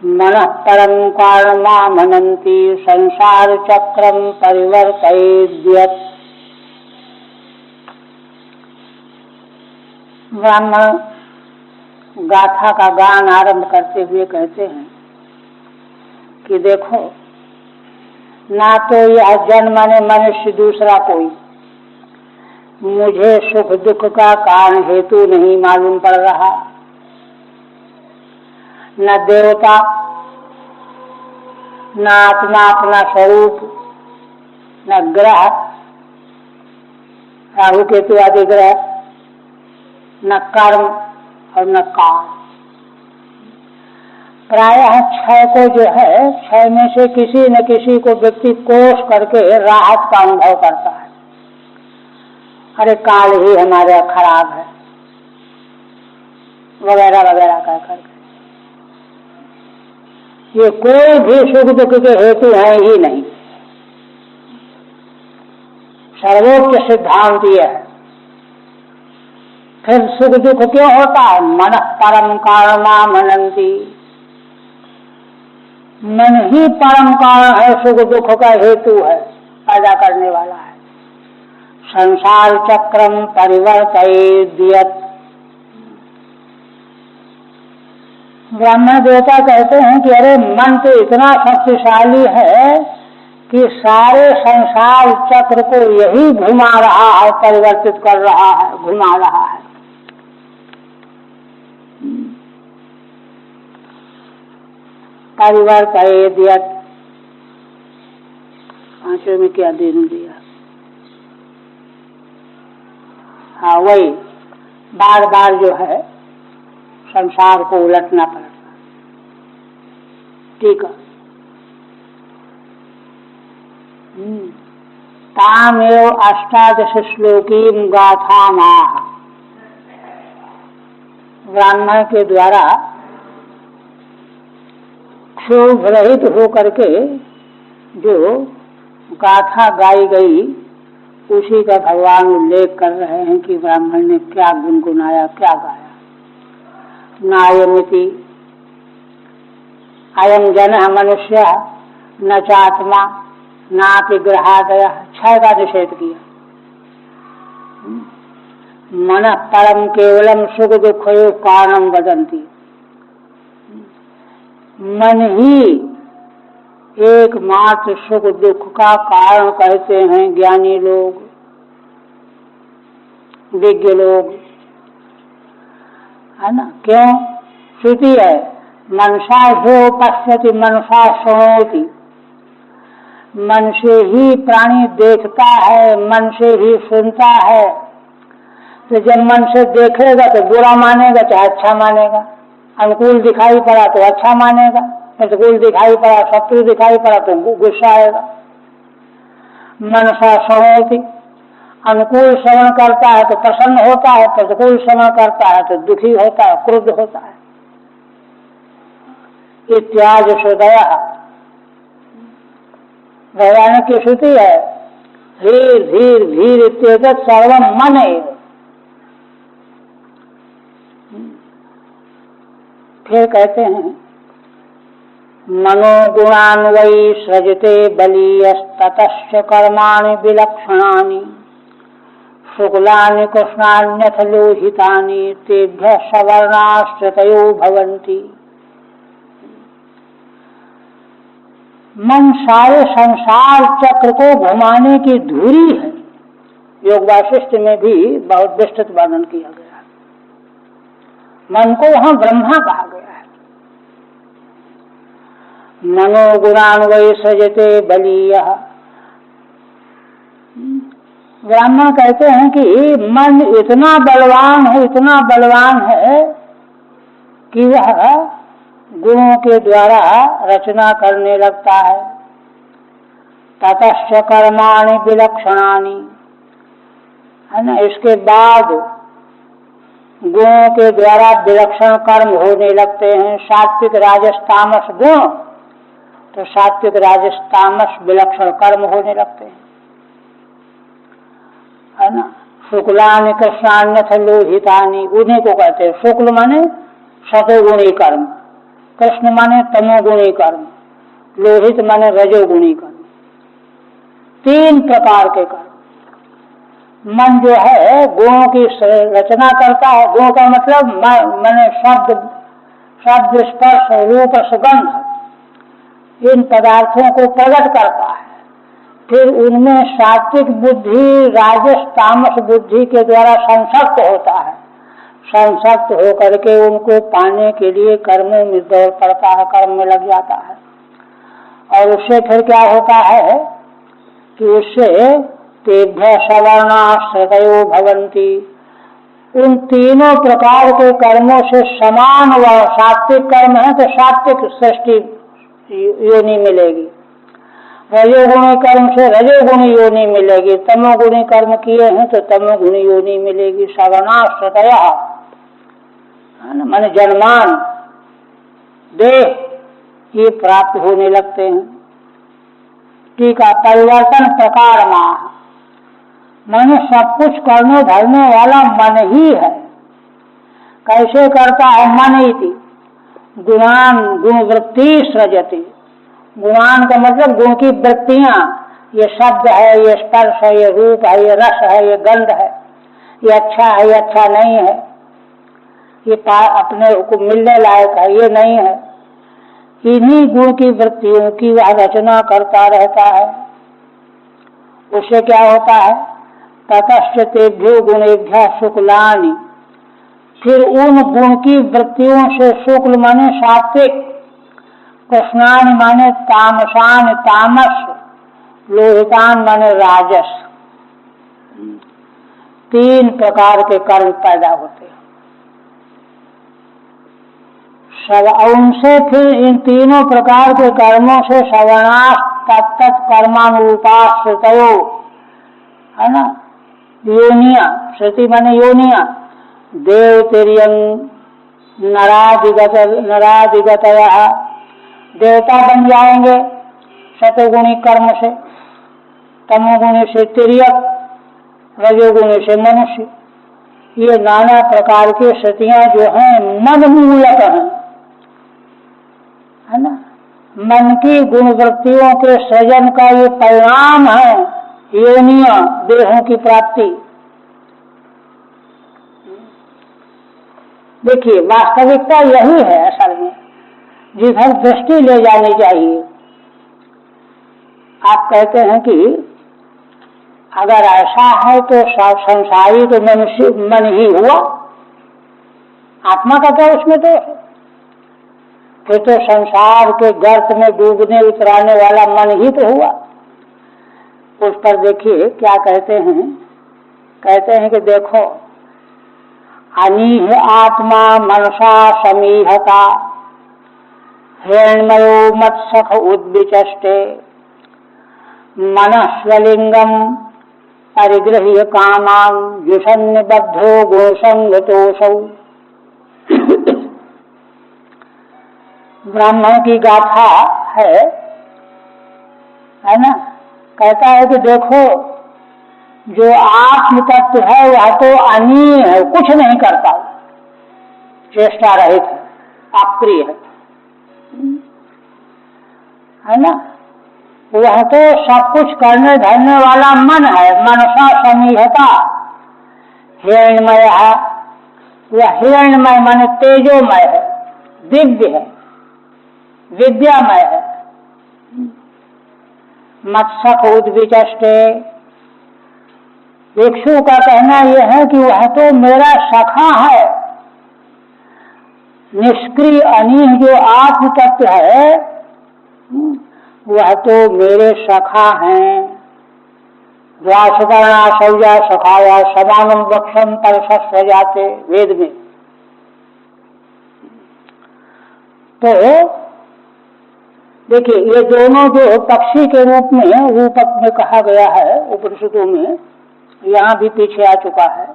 मन परम कारणमा मनंती संसार चक्रम परिवर्तयेद्यत्। ब्राह्मण गाथा का गान आरंभ करते हुए कहते हैं कि देखो, ना तो यह जन्म ने मनुष्य दूसरा कोई मुझे सुख दुख का कारण हेतु नहीं मालूम पड़ रहा, न देवता, न आत्मा अपना स्वरूप, न ग्रह राहु केतु आदि ग्रह, न कर्म और न काल। प्रायः क्षय को जो है, क्षय में से किसी न किसी को व्यक्ति कोष करके राहत का अनुभव करता है। अरे काल ही हमारा खराब है वगैरह वगैरह कह करके। ये कोई भी सुख दुख के हेतु है ही नहीं। सर्वोच्च सिद्धांत ये है। फिर सुख दुख क्यों होता है? मन परम कारणा मनंती, मन ही परम कारण है, सुख दुख का हेतु है, पैदा करने वाला है। संसार चक्रम परिवर्तयेद्यत्। ब्राह्मण देवता कहते हैं कि अरे मन तो इतना शक्तिशाली है कि सारे संसार चक्र को यही घुमा रहा है, परिवर्तित कर रहा है, घुमा रहा है। परिवर्तयेद्यत्, आंसू में क्या दे दिया? हाँ, वही बार बार जो है संसार को उलटना पड़ता। ठीक है। तामेव अष्टादश श्लोकीं गाथामाह। ब्राह्मण के द्वारा क्षोभ रहित होकर के जो गाथा गाई गई उसी का भगवान उल्लेख कर रहे हैं कि ब्राह्मण ने क्या गुनगुनाया, क्या गाया। नायमिति अयं जनः मनुष्य न चात्मा नापि ग्रहादयः, क्षय का निषेध किया। मनः परम केवलम सुख दुखयोः कारणं वदन्ति। मन ही एकमात्र सुख दुख का कारण कहते हैं ज्ञानी लोग, विज्ञ लोग, है ना। क्यों? श्रुति है, मनसा ह्यो पश्यति मनसा शृणोति। मन से ही प्राणी देखता है, मन से ही सुनता है। तो जब मन से देखेगा तो बुरा मानेगा चाहे अच्छा मानेगा। अनुकूल दिखाई पड़ा तो अच्छा मानेगा, प्रतिकूल दिखाई पड़ा, शत्रु दिखाई पड़ा तो गुस्सा आएगा। मनसा शृणोति, अनुकूल श्रवण करता है तो प्रसन्न होता है, प्रतिकूल श्रवण करता है तो दुखी होता है, क्रुद्ध होता है। इत्यादि श्रुतय, भगवान की श्रुति है, धीर धीर धीर इत्येतत् सर्वं मन एव। फिर कहते हैं मनोगुणान् वै सृजते बलीयस्ततश्च कर्माणि विलक्षणानि शुक्लानि कृष्णान्यथ लोहितानि तेभ्यः सवर्णाश्रितयो भवन्ति। मन सारे संसार चक्र को घुमाने की धुरी है। योग वासिष्ठ में भी बहुत विस्तृत वर्णन किया गया। मन को वहां ब्रह्मा कहा गया है। मनोगुणान् वै सृजते बलीयः। ब्राह्मण कहते हैं कि मन इतना बलवान है, इतना बलवान है कि वह गुणों के द्वारा रचना करने लगता है। ततश्च कर्माणि विलक्षणानि, है ना। इसके बाद गुणों के द्वारा विलक्षण कर्म होने लगते हैं। सात्विक राजस तामस गुण, तो सात्विक राजस तामस विलक्षण कर्म होने लगते हैं, है ना। शुक्लानि कृष्णान्यथ लोहितानि, उन्हीं को कहते हैं। शुक्ल माने सतोगुणी कर्म, कृष्ण माने तमोगुणी कर्म, लोहित माने रजोगुणी कर्म। तीन प्रकार के कर्म। मन जो है गुणों की रचना करता है। गुण का मतलब माने शब्द, शब्द स्पर्श रूप सुगंध, इन पदार्थों को प्रकट करता है। फिर उनमें सात्विक बुद्धि राजस तामस बुद्धि के द्वारा संसक्त होता है। संसक्त होकर के उनको पाने के लिए कर्मों में दौड़ पड़ता है, कर्म में लग जाता है। और उससे फिर क्या होता है कि उससे तेभ्यः सवर्णाश्रितयो भवन्ति। उन तीनों प्रकार के कर्मों से समान व सात्विक कर्म है तो सात्विक सृष्टि योनि मिलेगी। रजोगुणी कर्म से रजोगुणी योनि मिलेगी। तमोगुणी कर्म किए हैं तो तमोगुणी योनि मिलेगी। सवर्णाश्रितया, माने जन्मान देह ये प्राप्त होने लगते हैं। ठीक है। परिवर्तन प्रकार माह, माने सब कुछ करने धरने वाला मन ही है। कैसे करता है? मन इति गुणान गुणवृत्ति सृजति। गुणान का मतलब गुण की वृत्तियां, ये शब्द है, ये स्पर्श है, ये रूप है, ये रस है, ये गंध है, ये अच्छा है, ये अच्छा नहीं है, ये अपने को मिलने लायक है, ये नहीं है। इन्हीं गुण की वृत्तियों की वह रचना करता रहता है। उससे क्या होता है? ततश्च तेभ्यो गुणेभ्यः शुक्लानि, फिर उन गुण की वृत्तियों से शुक्ल माने सात्विक, कृष्णान माने तामसान तामस, लोहितान माने राजस, 3 प्रकार के कर्म पैदा होते हैं। उनसे फिर इन तीनों प्रकार के कर्मों से सवर्णाः तत्त कर्मानुरूपाः श्रुतयो, है ना, योनिया, श्रुति माने योनिया, देव तिर्यं नरादिगतयः, देवता बन जाएंगे सतोगुणी कर्म से, तमोगुणी से तिर्यक, रजोगुणी से मनुष्य। ये नाना प्रकार की सतियां जो हैं मन मूलक हैं, है ना, मन की गुण वृत्तियों के सृजन का ये परिणाम है योनिया, देहों की प्राप्ति। देखिए वास्तविकता यही है असल में, जिधर दृष्टि ले जानी चाहिए। आप कहते हैं कि अगर ऐसा है तो संसारी तो मनुष्य मन ही हुआ, आत्मा का क्या उसमें तो है? फिर तो संसार के गर्त में डूबने उतराने वाला मन ही तो हुआ। उस पर देखिए क्या कहते हैं, कहते हैं कि देखो अनीह आत्मा मनसा समीहता, हिरण्मयो मत्सख उद्विचष्टे, मनः स्वलिंगम परिगृह्य कामां जुषन्निबद्धो गुणसंगतोऽसौ। ब्राह्मण की गाथा है ना, कहता है कि देखो जो आत्म तत्व है वह तो अनीय है, कुछ नहीं करता, चेष्टा रहित है, अक्रिय है ना, वह तो सब कुछ करने धरने वाला मन है, मनसा समीहता, हिरण्मय है, वह हिरण्मय माने तेजोमय है, दिव्य है, विद्यामय है। मत्सख उद्विचष्टे, भिक्षु का कहना यह है कि वह तो मेरा सखा है। निष्क्रिय अनीह जो आत्म तत्व है वह तो मेरे सखा हैं। द्वासवर्णा सौजा सखाया समानम वक्षम परसस्व जाते, वेद में। तो देखिए ये दोनों जो पक्षी के रूप में रूपक में कहा गया है उपनिषदों में, यहाँ भी पीछे आ चुका है,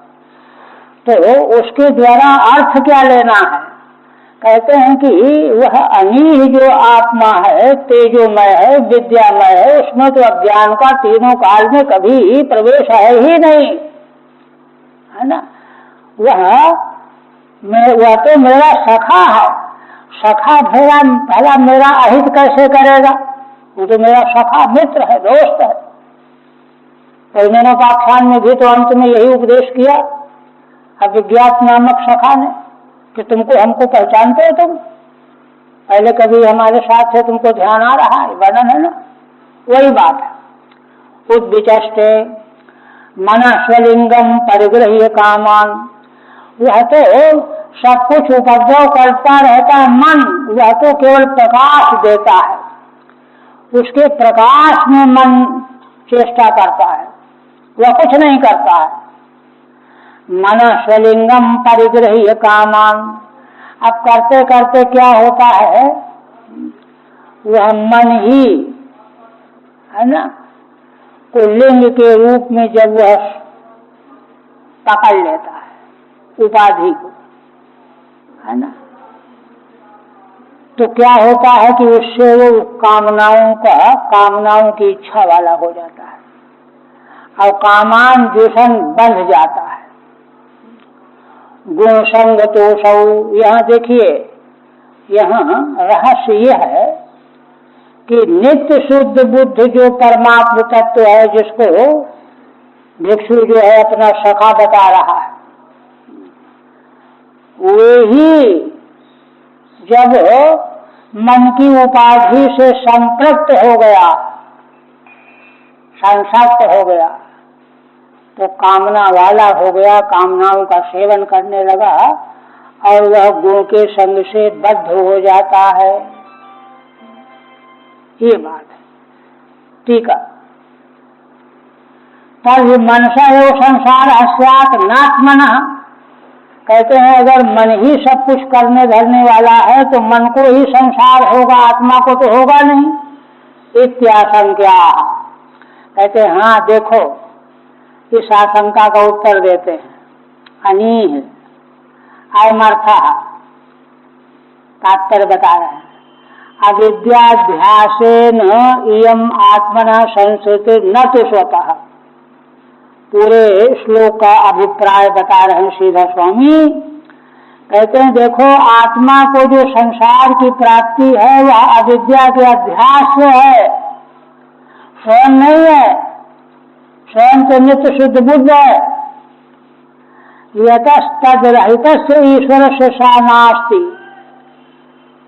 तो उसके द्वारा अर्थ क्या लेना है? कहते हैं कि वह अनीह जो आत्मा है, तेजोमय है, विद्यामय है, उसमें तो अज्ञान का तीनों काल में कभी प्रवेश है ही नहीं, है ना। वह तो मेरा सखा है। सखा भला मेरा अहित कैसे करेगा? वो तो मेरा सखा मित्र है, दोस्त है। परिणोपाख्यान में भी तो अंत में यही उपदेश किया अविज्ञात नामक सखा ने कि तुमको हमको पहचानते हो, तुम पहले कभी हमारे साथ थे, तुमको ध्यान आ रहा है, वर्णन है ना, वही बात है। उद्विचष्टे मनः स्वलिंगम परिगृह्य कामान, वह तो सब कुछ उपद्रव करता रहता है मन, वह तो केवल प्रकाश देता है, उसके प्रकाश में मन चेष्टा करता है, वह कुछ नहीं करता है। मनः स्वलिंगम परिगृह्य कामान, अब करते करते क्या होता है, वह मन ही है ना को लिंग के रूप में जब वह पकड़ लेता है उपाधि को, है ना, तो क्या होता है कि उससे वो कामनाओं की इच्छा वाला हो जाता है और कामान जुषण बंध जाता है। गुण संगतोषौ, यहाँ देखिए, यहाँ रहस्य यह है कि नित्य शुद्ध बुद्ध जो परमात्म तत्व है, जिसको भिक्षु जो है अपना सखा बता रहा है, वही जब मन की उपाधि से संपृक्त हो गया, संसक्त हो गया, तो कामना वाला हो गया, कामनाओं का सेवन करने लगा और वह गुण के संग से बद्ध हो जाता है। ये बात है। ठीक है। तब मनसा एवं संसार अस्यात् नात्मनः, कहते हैं अगर मन ही सब कुछ करने धरने वाला है तो मन को ही संसार होगा, आत्मा को तो होगा नहीं। इत्याशंका, कहते हैं हाँ देखो, इस आशंका का उत्तर देते हैं। अनीह अयमर्थः, तात्पर्य बता रहे हैं, अविद्याध्यासेन इयम् आत्मनः संस्कृति न तो स्वतः। पूरे श्लोक का अभिप्राय बता रहे हैं सीधा स्वामी। कहते हैं देखो, आत्मा को जो संसार की प्राप्ति है वह अविद्या के अध्यास से है, स्वयं नहीं है। स्वयं तो नित्य शुद्ध बुद्ध है। यतस्तद रहित से ईश्वर से सा नास्ति,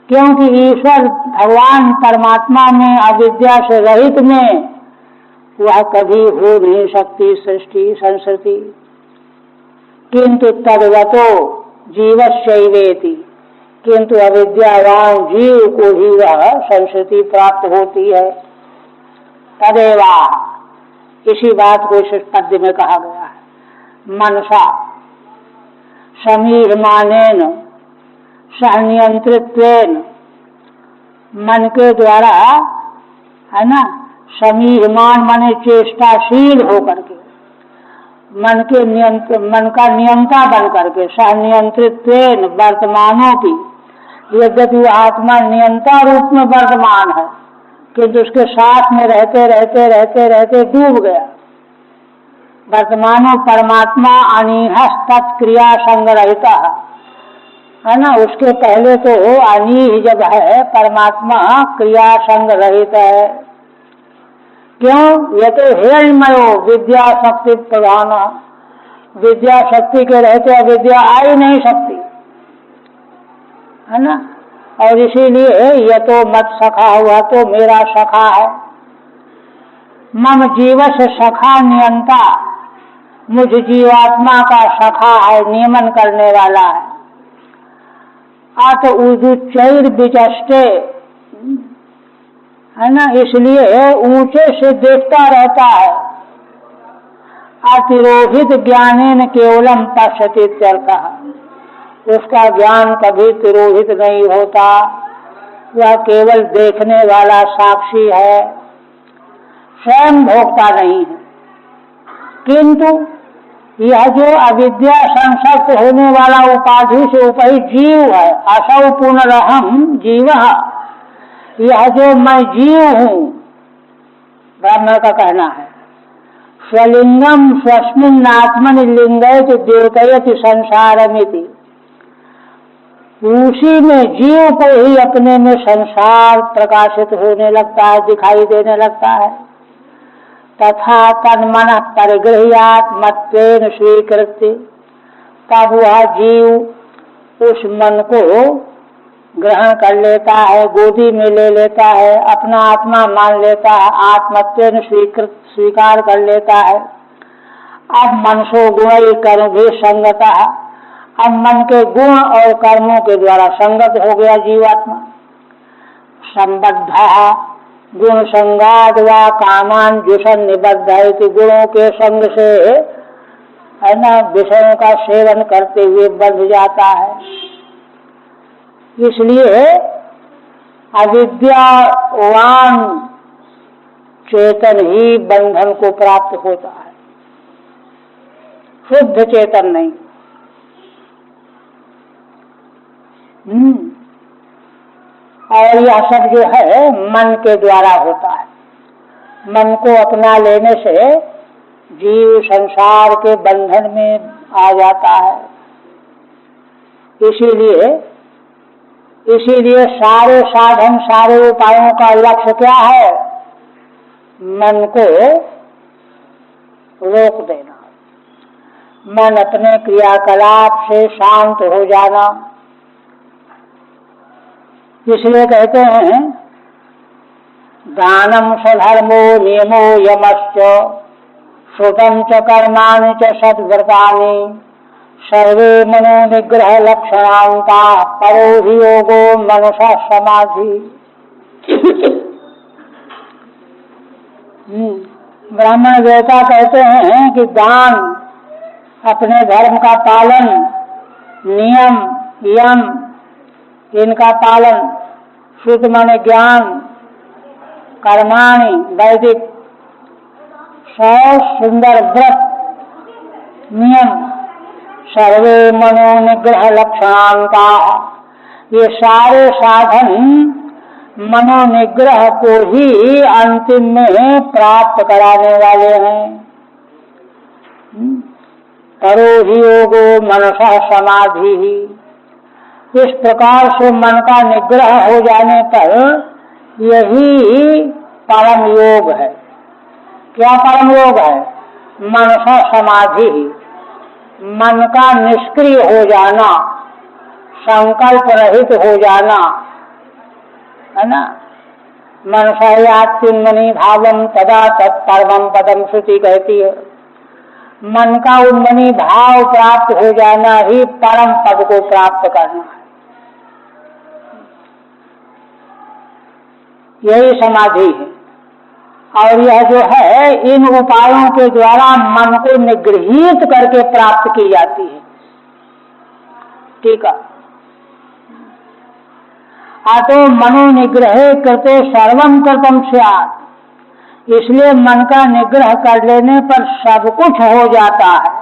क्योंकि ईश्वर भगवान परमात्मा में अविद्या से रहित में वह कभी हो नहीं सकती सृष्टि संस्कृति। किंतु तद्वतो जीवश्चैवेति, किंतु अविद्यावान जीव को ही वह संस्कृति प्राप्त होती है। तदेवा, इसी बात को इस पद्य में कहा गया है। मनसा समीहमानेन सहनियंत्रित्वेन, मन के द्वारा, है ना, समीहमान माने चेष्टाशील होकर के, मन का नियंता बन करके, सहनियंत्रित्वेन वर्तमानों की, यद्यपि आत्मा नियंता रूप में वर्तमान है किंतु उसके साथ में रहते रहते रहते रहते डूब गया। वर्तमानो परमात्मा अनीहस तत्क्रिया संग्रहिता, है ना, उसके पहले तो अनीह जब है परमात्मा क्रिया संग्रहित है। क्यों? ये तो हिरण्यमयो विद्या शक्ति प्रधान, विद्या शक्ति के रहते अविद्या आ ही नहीं सकती, है ना। और इसीलिए ये तो मत सखा हुआ तो मेरा सखा है। मम जीवस सखा नियंता, मुझ जीवात्मा का सखा है, नियमन करने वाला है। अत उदुच्चैर विचष्टे, है ना, इसलिए ऊंचे से देखता रहता है। अतिरोहित ज्ञानेन केवलम पश्यति इत्यर्थः, उसका ज्ञान कभी तिरोहित नहीं होता, वह केवल देखने वाला साक्षी है, स्वयं भोक्ता नहीं है। किंतु यह जो अविद्या संसक्त होने वाला उपाधि से उपहित जीव है, असौ पुनरहम जीवः, यह जो मैं जीव हूँ, ब्राह्मण का कहना है, स्वलिंगम स्वस्मिन् आत्मनि लिंगयति द्योतयति संसारमिति, उसी में जीव को ही अपने में संसार प्रकाशित होने लगता है, दिखाई देने लगता है। तथा तन्मनः परिगृह्यात् मत्वेन स्वीकृत्य, तब वह जीव उस मन को ग्रहण कर लेता है, गोदी में ले लेता है, अपना आत्मा मान लेता है, आत्मत्वेन स्वीकार कर लेता है। अब मनसो गुण कर्म भी संगता, अब मन के गुण और कर्मों के द्वारा संगत हो गया जीवात्मा। संबद्ध गुण संगाद व कामान जुषन निबद्ध है कि गुणों के संग से, है ना, विषयों का सेवन करते हुए बंध जाता है। इसलिए अविद्यावान चेतन ही बंधन को प्राप्त होता है, शुद्ध चेतन नहीं। और यह सब जो है मन के द्वारा होता है। मन को अपना लेने से जीव संसार के बंधन में आ जाता है। इसीलिए इसीलिए सारे साधन, सारे उपायों का लक्ष्य क्या है? मन को रोक देना, मन अपने क्रियाकलाप से शांत हो जाना। इसलिए कहते हैं दानम स्वधर्मो नियमो यमश्च श्रुतं च कर्माणि च सद्व्रतानि सर्वे मनोनिग्रह लक्षणान्ता परो हि योगो मनुषः समाधि। ब्राह्मण देवता कहते हैं कि दान, अपने धर्म का पालन, नियम यम इनका पालन, शुद्ध माने ज्ञान, कर्माणि वैदिक, सुंदर व्रत नियम, सर्वे मनोनिग्रह लक्षणांता, ये सारे साधन मनोनिग्रह को ही अंतिम में प्राप्त कराने वाले हैं। परो हि योगो मनसः समाधि ही। इस प्रकार से मन का निग्रह हो जाने पर यही परम योग है। क्या परम योग है? मनसः समाधि ही, मन का निष्क्रिय हो जाना, संकल्प रहित हो जाना, है ना। मनसा यात्मनि भावम तदा तत्परमं पदम श्रुति कहती है। मन का उन्मनी भाव प्राप्त हो जाना ही परम पद को प्राप्त करना है। यही समाधि है। और यह जो है इन उपायों के द्वारा मन को निगृहीत करके प्राप्त की जाती है। ठीक है। अतो मनो निग्रह करते सर्वम कृतम स्यात्। इसलिए मन का निग्रह कर लेने पर सब कुछ हो जाता है।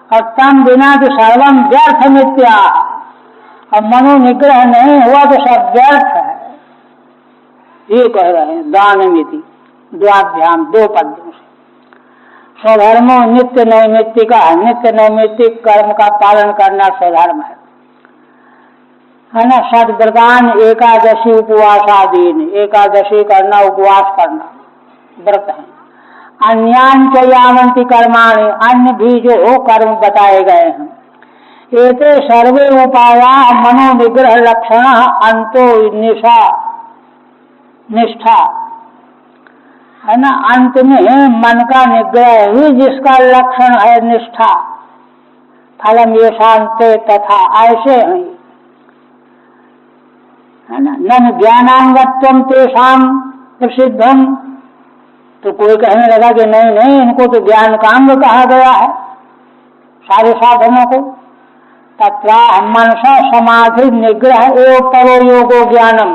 और तम बिना तो सर्वम व्यर्थ मिथ्या। और मनो निग्रह नहीं हुआ तो सब व्यर्थ है। ये कह रहे हैं दानमिति द्वाभ्याम, दो पद्यों से। स्वधर्मो नित्य नैमित्तिका, नित्य नैमित्तिक कर्म का पालन करना स्वधर्म है ना। सद्व्रतान एकादशी उपवासादीन, एकादशी करना, उपवास करना व्रत है। अन्यान च यावन्ति कर्माणि, अन्य भी जो कर्म बताए गए हैं। एते सर्वे उपाया मनोनिग्रह लक्षण अंतो निष्ठा, है ना। अंत में मन का निग्रह ही जिसका लक्षण है निष्ठा। फलम ये शांते तथा, ऐसे हैं, है ना। नन ज्ञानांगत्वम तेषाम प्रसिद्धम। तो कोई कहने लगा कि नहीं नहीं, इनको तो ज्ञान का अंग कहा गया है सारे साधनों को। तत्रा मनसा समाधि निग्रह एवं परो योगो ज्ञानम।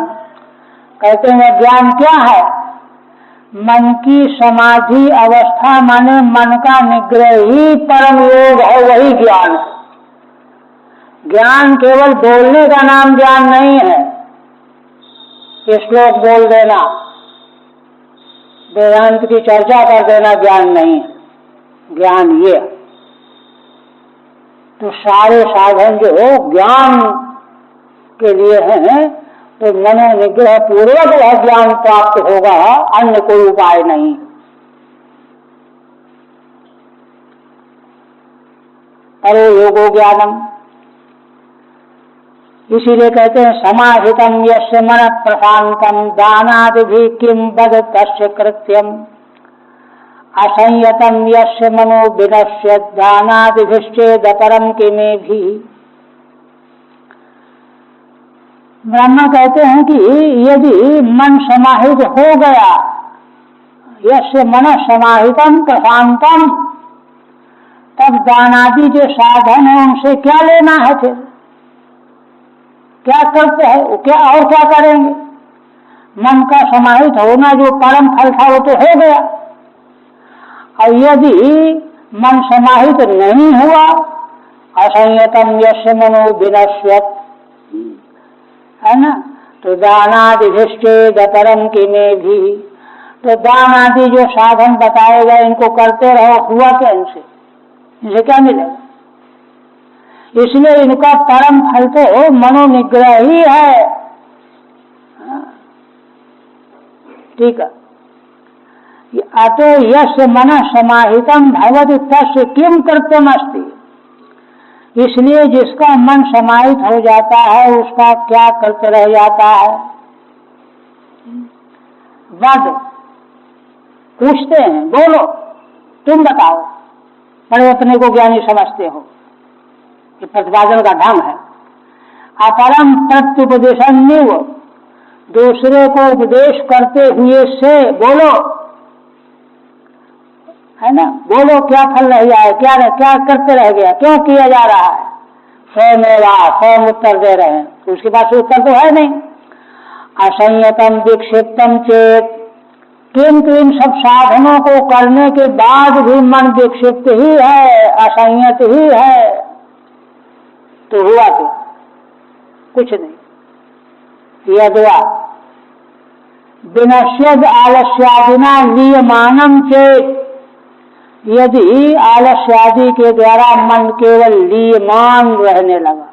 कहते हैं ज्ञान क्या है? मन की समाधि अवस्था माने मन का निग्रह ही परम योग है, वही ज्ञान है। ज्ञान केवल बोलने का नाम ज्ञान नहीं है। ये श्लोक बोल देना, वेदांत की चर्चा कर देना ज्ञान नहीं है। ज्ञान ये तो सारे साधन जो ज्ञान के लिए हैं, तो मनो निग्रह पूर्वक वह ज्ञान प्राप्त होगा, अन्य कोई उपाय नहीं। परो योगो ज्ञानम। इसीलिए कहते हैं समाहितम यस्य मन प्रशांतम दानादिभि किम बद तस्य कृत्यम। असंयतम यस्य मनो विनश्य दानादिभिश्चेदपरम किमेभि। ब्रह्मा कहते हैं कि यदि मन समाहित हो गया, यस्य मन समाहितम प्रशांतम, तब दानादि जो साधन है उनसे क्या लेना है? फिर क्या करते हैं वो, क्या और क्या करेंगे? मन का समाहित होना जो परम फल था वो तो हो गया। और यदि मन समाहित नहीं हुआ, असंयतम यस्य मनो विनश्यत, है ना, तो दानादिभिश्चेदपरम किमेभि। तो दान आदि जो साधन बताए गए इनको करते रहो, हुआ क्या इनसे? इनसे क्या मिलेगा? इसलिए इनका परम फल तो मनोनिग्रह ही है। ठीक है। अतो यस्य मनः समाहितम भवति तस्य किम कर्तव्यम अस्ति। इसलिए जिसका मन समाहित हो जाता है उसका क्या कर्तव्य रह जाता है। वद पूछते हैं, बोलो तुम बताओ, बड़े अपने को ज्ञानी समझते हो, ये प्रतिपादन का ढंग है। अपरम प्रत्युपदेशन्निव, दूसरे को उपदेश करते हुए से बोलो, है ना, बोलो क्या फल रह जाए, क्या करते रह गया, क्यों किया जा रहा है। स्वयं उत्तर दे रहे हैं, तो उसके पास उत्तर तो है नहीं। असंयतम विक्षिप्तम चेत, किंतु इन सब साधनों को करने के बाद भी मन विक्षिप्त ही है, असंयत ही है, तो हुआ क्या, कुछ नहीं। यद्वा विनश्यद आलस्यादिना लीयमानम चेत, यदि आलस्यादि के द्वारा मन केवल लीयमान रहने लगा,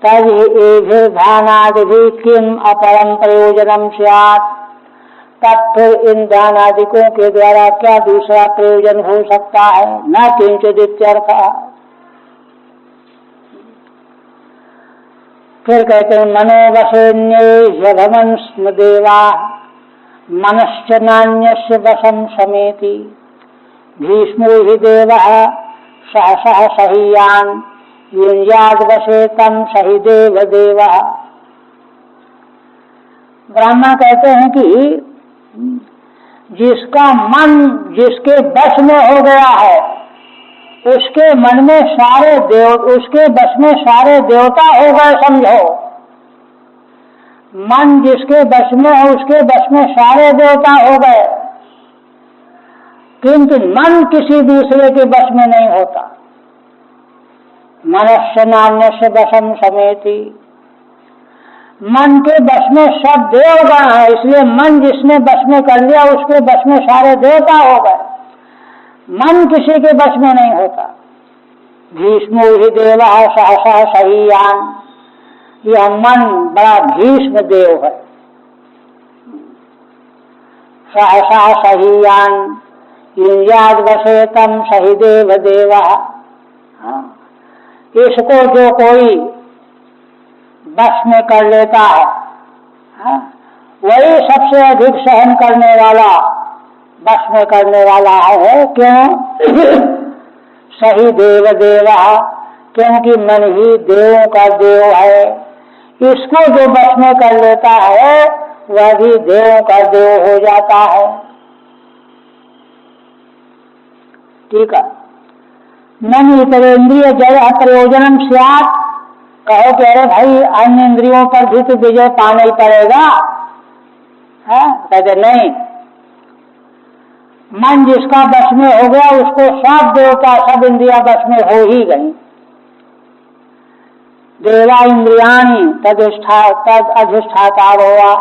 तब एभिर ध्यानादि भी किम अपरम प्रयोजनम स्यात्, तब फिर इन ध्यानादिकों के द्वारा क्या दूसरा प्रयोजन हो सकता है। न किंचित इत्यर्थ। फिर कहते हैं मनोवशेन्ये भवन स्म देवा मनश्च नान्यस्य वशं समेति, भीष्मो हि देवः सहसः सहीयान् युञ्जाद वशे तं सहि देव देवः। ब्राह्मण कहते हैं कि जिसका मन जिसके वश में हो गया है उसके मन में सारे उसके वश में सारे देवता हो गए, समझो। मन जिसके वश में है उसके वश में सारे देवता हो गए, किंतु मन किसी दूसरे के वश में नहीं होता। मनस्य नान्यस्य वशम समेति, मन के वश में सब देवगण है, इसलिए मन जिसने वश में कर लिया उसके वश में सारे देवता हो गए, मन किसी के वश में नहीं होता। भीष्मो हि देवः सहसः सहीयान्, यह मन बड़ा भीष्म देव है। सहसा सहीयान युञ्जाद वशे तं सहि देव देवः। इसको जो कोई बस में कर लेता है, वही सबसे अधिक सहन करने वाला, बस में करने वाला है। क्यों? सही देव देवः, क्योंकि मन ही देवों का देव है। इसको जो बस में कर लेता है वह भी देवों का देव हो जाता है। ठीक है। मन इतरेन्द्रिय जय प्रयोजनम स्यात्, कहो कि अरे भाई अन्य इंद्रियों पर भी तो विजय पाना ही पड़ेगा, है? कहते नहीं, मन जिसका बस में हो गया उसको सब देवता सब इंद्रिया बस में हो ही गई। देवा इंद्रियाणी तद अधिष्ठाता हुआ,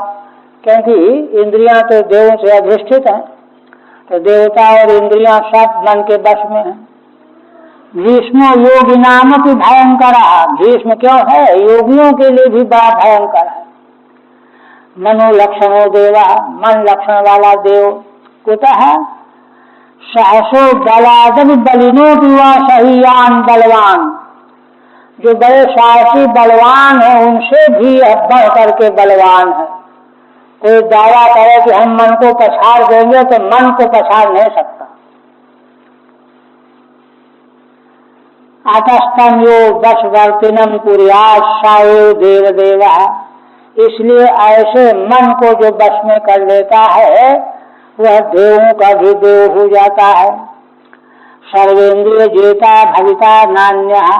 क्योंकि इंद्रियां तो देवों से अधिष्ठित हैं, तो देवता और इंद्रियां सब मन के बस में हैं। भीष्मो योगी नाम की भयंकर, भीष्म क्यों है? योगियों के लिए भी बड़ा भयंकर है। मनो लक्षणो देवा, मन लक्षण वाला देव। कुतः सहसो बलादि बलिनो युवा सहीयान बलवान, जो बड़े साहसी बलवान है उनसे भी बढ़ करके बलवान है। कोई दावा करे कि हम मन को पछाड़ देंगे तो मन को पछाड़ नहीं सकता। आतस्तम यो वशवर्तिनम कुर्यात् सायो देव देवा, इसलिए ऐसे मन को जो वश में कर लेता है वह देवों का भी देव हो जाता है। सर्वेंद्रिय जेता भविता नान्यः,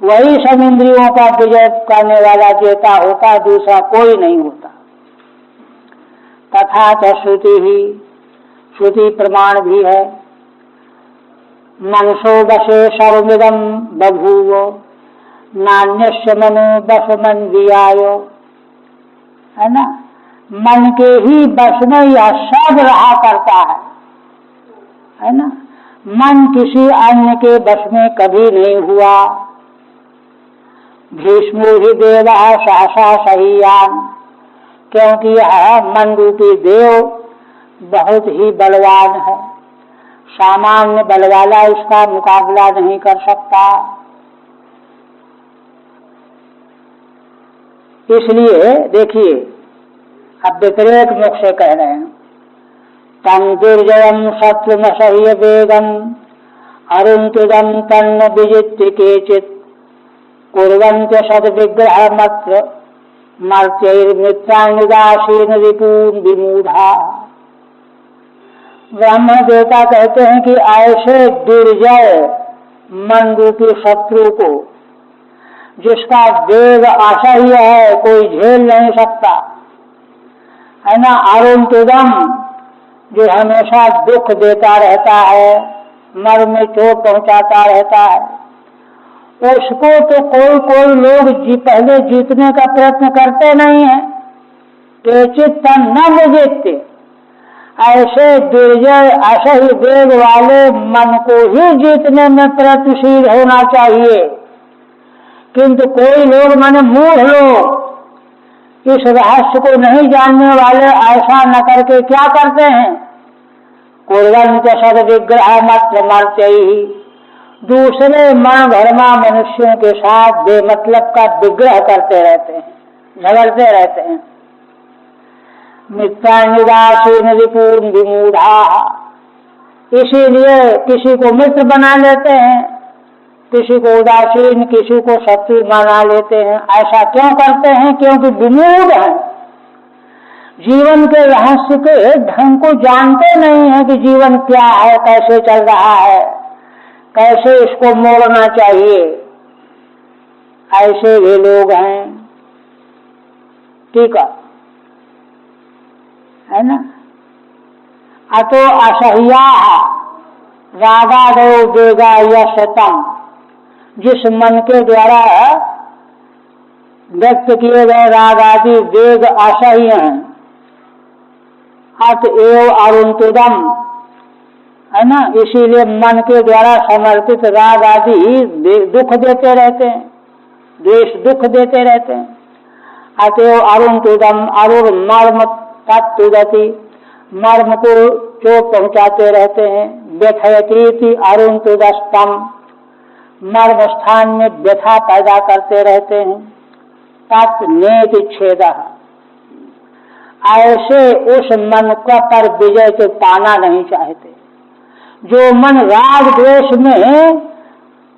वही सब इंद्रियों का विजय करने वाला जेता होता, दूसरा कोई नहीं होता। तथा च श्रुति ही, श्रुति प्रमाण भी है। मनसो वशे सर्वमिदं बभूव नान्यस्य मनो वशमन वियायो, है ना, मन के ही वश में यह सब रहा करता है ना। मन किसी अन्य के वश में कभी नहीं हुआ। भीष्मो ही देव सहसा सहीयान, क्योंकि यह मन रूपी देव बहुत ही बलवान है, सामान्य बल वाला इसका मुकाबला नहीं कर सकता। इसलिए देखिए, अब विपरीत मुख से कह रहे हैं, तम दुर्जयम शत्रु न सह्य वेगम अरुंतुदम तन्न विजित्य केचित कुर्वन्त्य सद विग्रह मत्र मर्त्यैर्मित्रानुदासीन रिपून विमूढ़ा। ब्रह्म देवता कहते हैं कि ऐसे दुर्जय मन रूपी शत्रु को, जिसका वेग असह्य है, कोई झेल नहीं सकता, है ना, अरुंतुदम, जो हमेशा दुख देता रहता है, मर में चोट पहुंचाता रहता है, उसको तो कोई कोई लोग पहले जीतने का प्रयत्न करते नहीं है। केचित तन न जीतते, ऐसे दुर्जय असह्य वेग वाले मन को ही जीतने में प्रयत्नशील होना चाहिए। किंतु कोई लोग, माने मूढ़ लोग, इस रहस्य को नहीं जानने वाले ऐसा न करके क्या करते हैं, कुर्वन्त सद विग्रह मत्र मर्त्यैः, दूसरे मन धर्मा मनुष्यों के साथ बेमतलब का विग्रह करते रहते हैं, झगड़ते रहते हैं। मित्रानुदासीन रिपून विमूढ़ा, इसीलिए किसी को मित्र बना लेते हैं, किसी को उदासीन, किसी को शत्रु बना लेते हैं। ऐसा क्यों करते हैं? क्योंकि विमूढ़ हैं, जीवन के रहस्य के ढंग को जानते नहीं है कि जीवन क्या है, कैसे चल रहा है, कैसे इसको मोड़ना चाहिए। ऐसे भी लोग हैं, ठीक है ना। अतो असह्या रागादो वेगा यशतम, जिस मन के द्वारा व्यक्त किए गए राग आदि वेग असह्य हैं, अतएव अरुंतुदम, है ना, इसीलिए मन के द्वारा समर्पित राग आदि दुख देते रहते हैं, द्वेष दुख देते रहते हैं। अतएव अरुंतुदम, अरुण मर्म तत्तुदति, मर्म को चोट पहुंचाते रहते हैं। व्यथयतीति अरुंतुदस्तम, मर्म स्थान में व्यथा पैदा करते रहते हैं। तत् नेति छेदः, ऐसे उस मन का पर विजय तो पाना नहीं चाहते, जो मन राग द्वेष में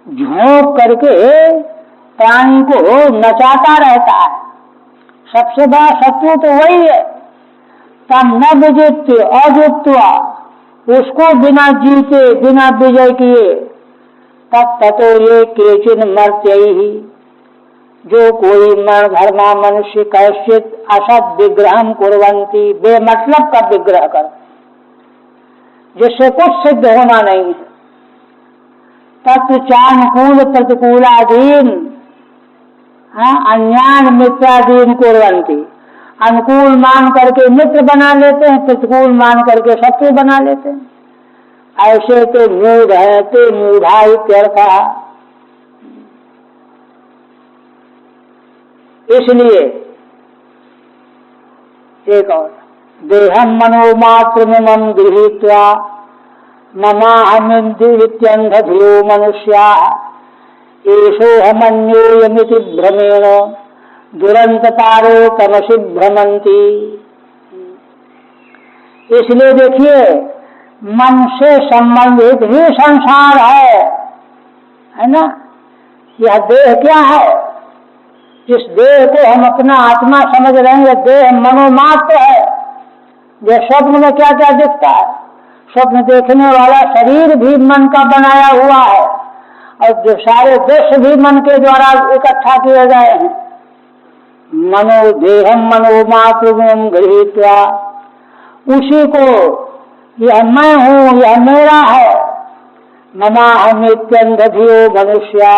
झोंक करके प्राणी को नचाता रहता है। सबसे बड़ा शत्रु तो वही है। तम न विजित्य अजित्वा, उसको बिना जीते बिना विजय किए, तत्तो ये केचिन मर्त्यैः, जो कोई मन धर्मा मनुष्य कैश्चित असद विग्रहम कुर्वन्ति, बेमतलब का विग्रह कर, जिससे कुछ सिद्ध होना नहीं है। तत्व चानुकूल प्रतिकूलाधीन, अन्यान मित्राधीन कुर्वन्ति, अनुकूल मान करके मित्र बना लेते हैं, प्रतिकूल मान करके शत्रु बना लेते हैं। ऐसे तो मूढ़ है, तो मूढ़ा इत्यर्थः। इसलिए एक और, देहम मनोमात्र मम गृहीत्वा ममाहमित्यंधधियो मनुष्या एषोऽहमन्योऽयमिति भ्रमेण दुरंत पारो तमसि भ्रमंती। इसलिए देखिए, मन से संबंधित ही संसार है ना। यह देह क्या है? जिस देह को हम अपना आत्मा समझ रहे हैं, यह देह मनोमात्र है। यह स्वप्न में क्या क्या दिखता है? स्वप्न देखने वाला शरीर भी मन का बनाया हुआ है, और जो सारे दृश्य भी मन के द्वारा इकट्ठा किए गए हैं। मनोदेहम मनोमात्र गृहीत्वा, उसी को यह मैं हूँ, यह मेरा है। ममाहमित्यंधधियो मनुष्या,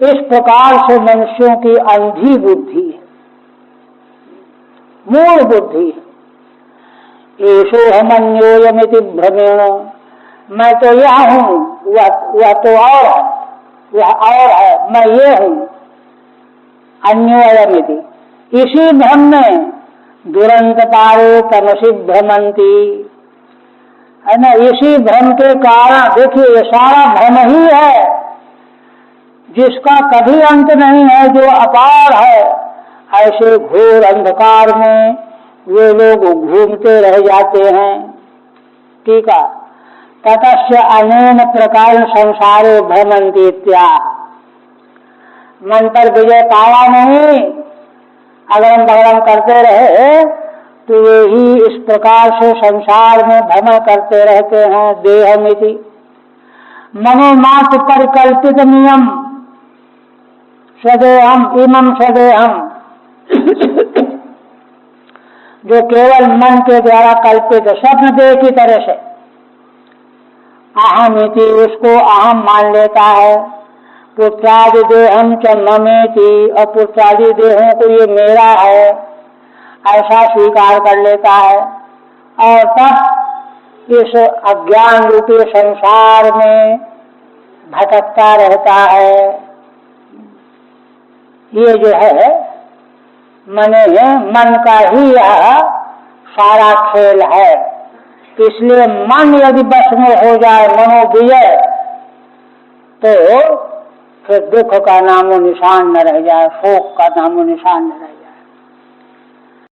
इस प्रकार से मनुष्यों की अंधी बुद्धि है, मूल बुद्धि है। एषोऽहमन्योऽयमिति भ्रमेण, मैं तो यह हूँ, वह तो और है, वह और है, मैं ये हूँ। अन्योयमिति, इसी भ्रम में दुरंत पारे तमसि भ्रमंती, है ना। इसी भ्रम के कारण देखिए ये सारा भ्रम ही है जिसका कभी अंत नहीं है, जो अपार है। ऐसे घोर अंधकार में वे लोग घूमते रह जाते हैं। ठीक है। ततस्य अनेन प्रकार संसारे भ्रमंती इत्याह, मन पर विजय पाया नहीं, अगरम बगरम करते रहे तो वे ही इस प्रकार से संसार में भ्रमण करते रहते हैं। देहमिति मनोमात्र परिकल्पित नियम सदेहम इमम सदेहम, जो केवल मन के द्वारा कल्पित स्वप्न देह की तरह से अहमिति, उसको अहम मान लेता है। पुत्रादि देहम च ममेति, और पुत्रादि देहों को ये मेरा है ऐसा स्वीकार कर लेता है, और तब इस अज्ञान रूपी संसार में भटकता रहता है। ये जो है मने मन का ही यह सारा खेल है। इसलिए मन यदि बस में हो जाए, मनोविजय, तो फिर दुख का नामो निशान न रह जाए, शोक का नामो निशान न रह जाए।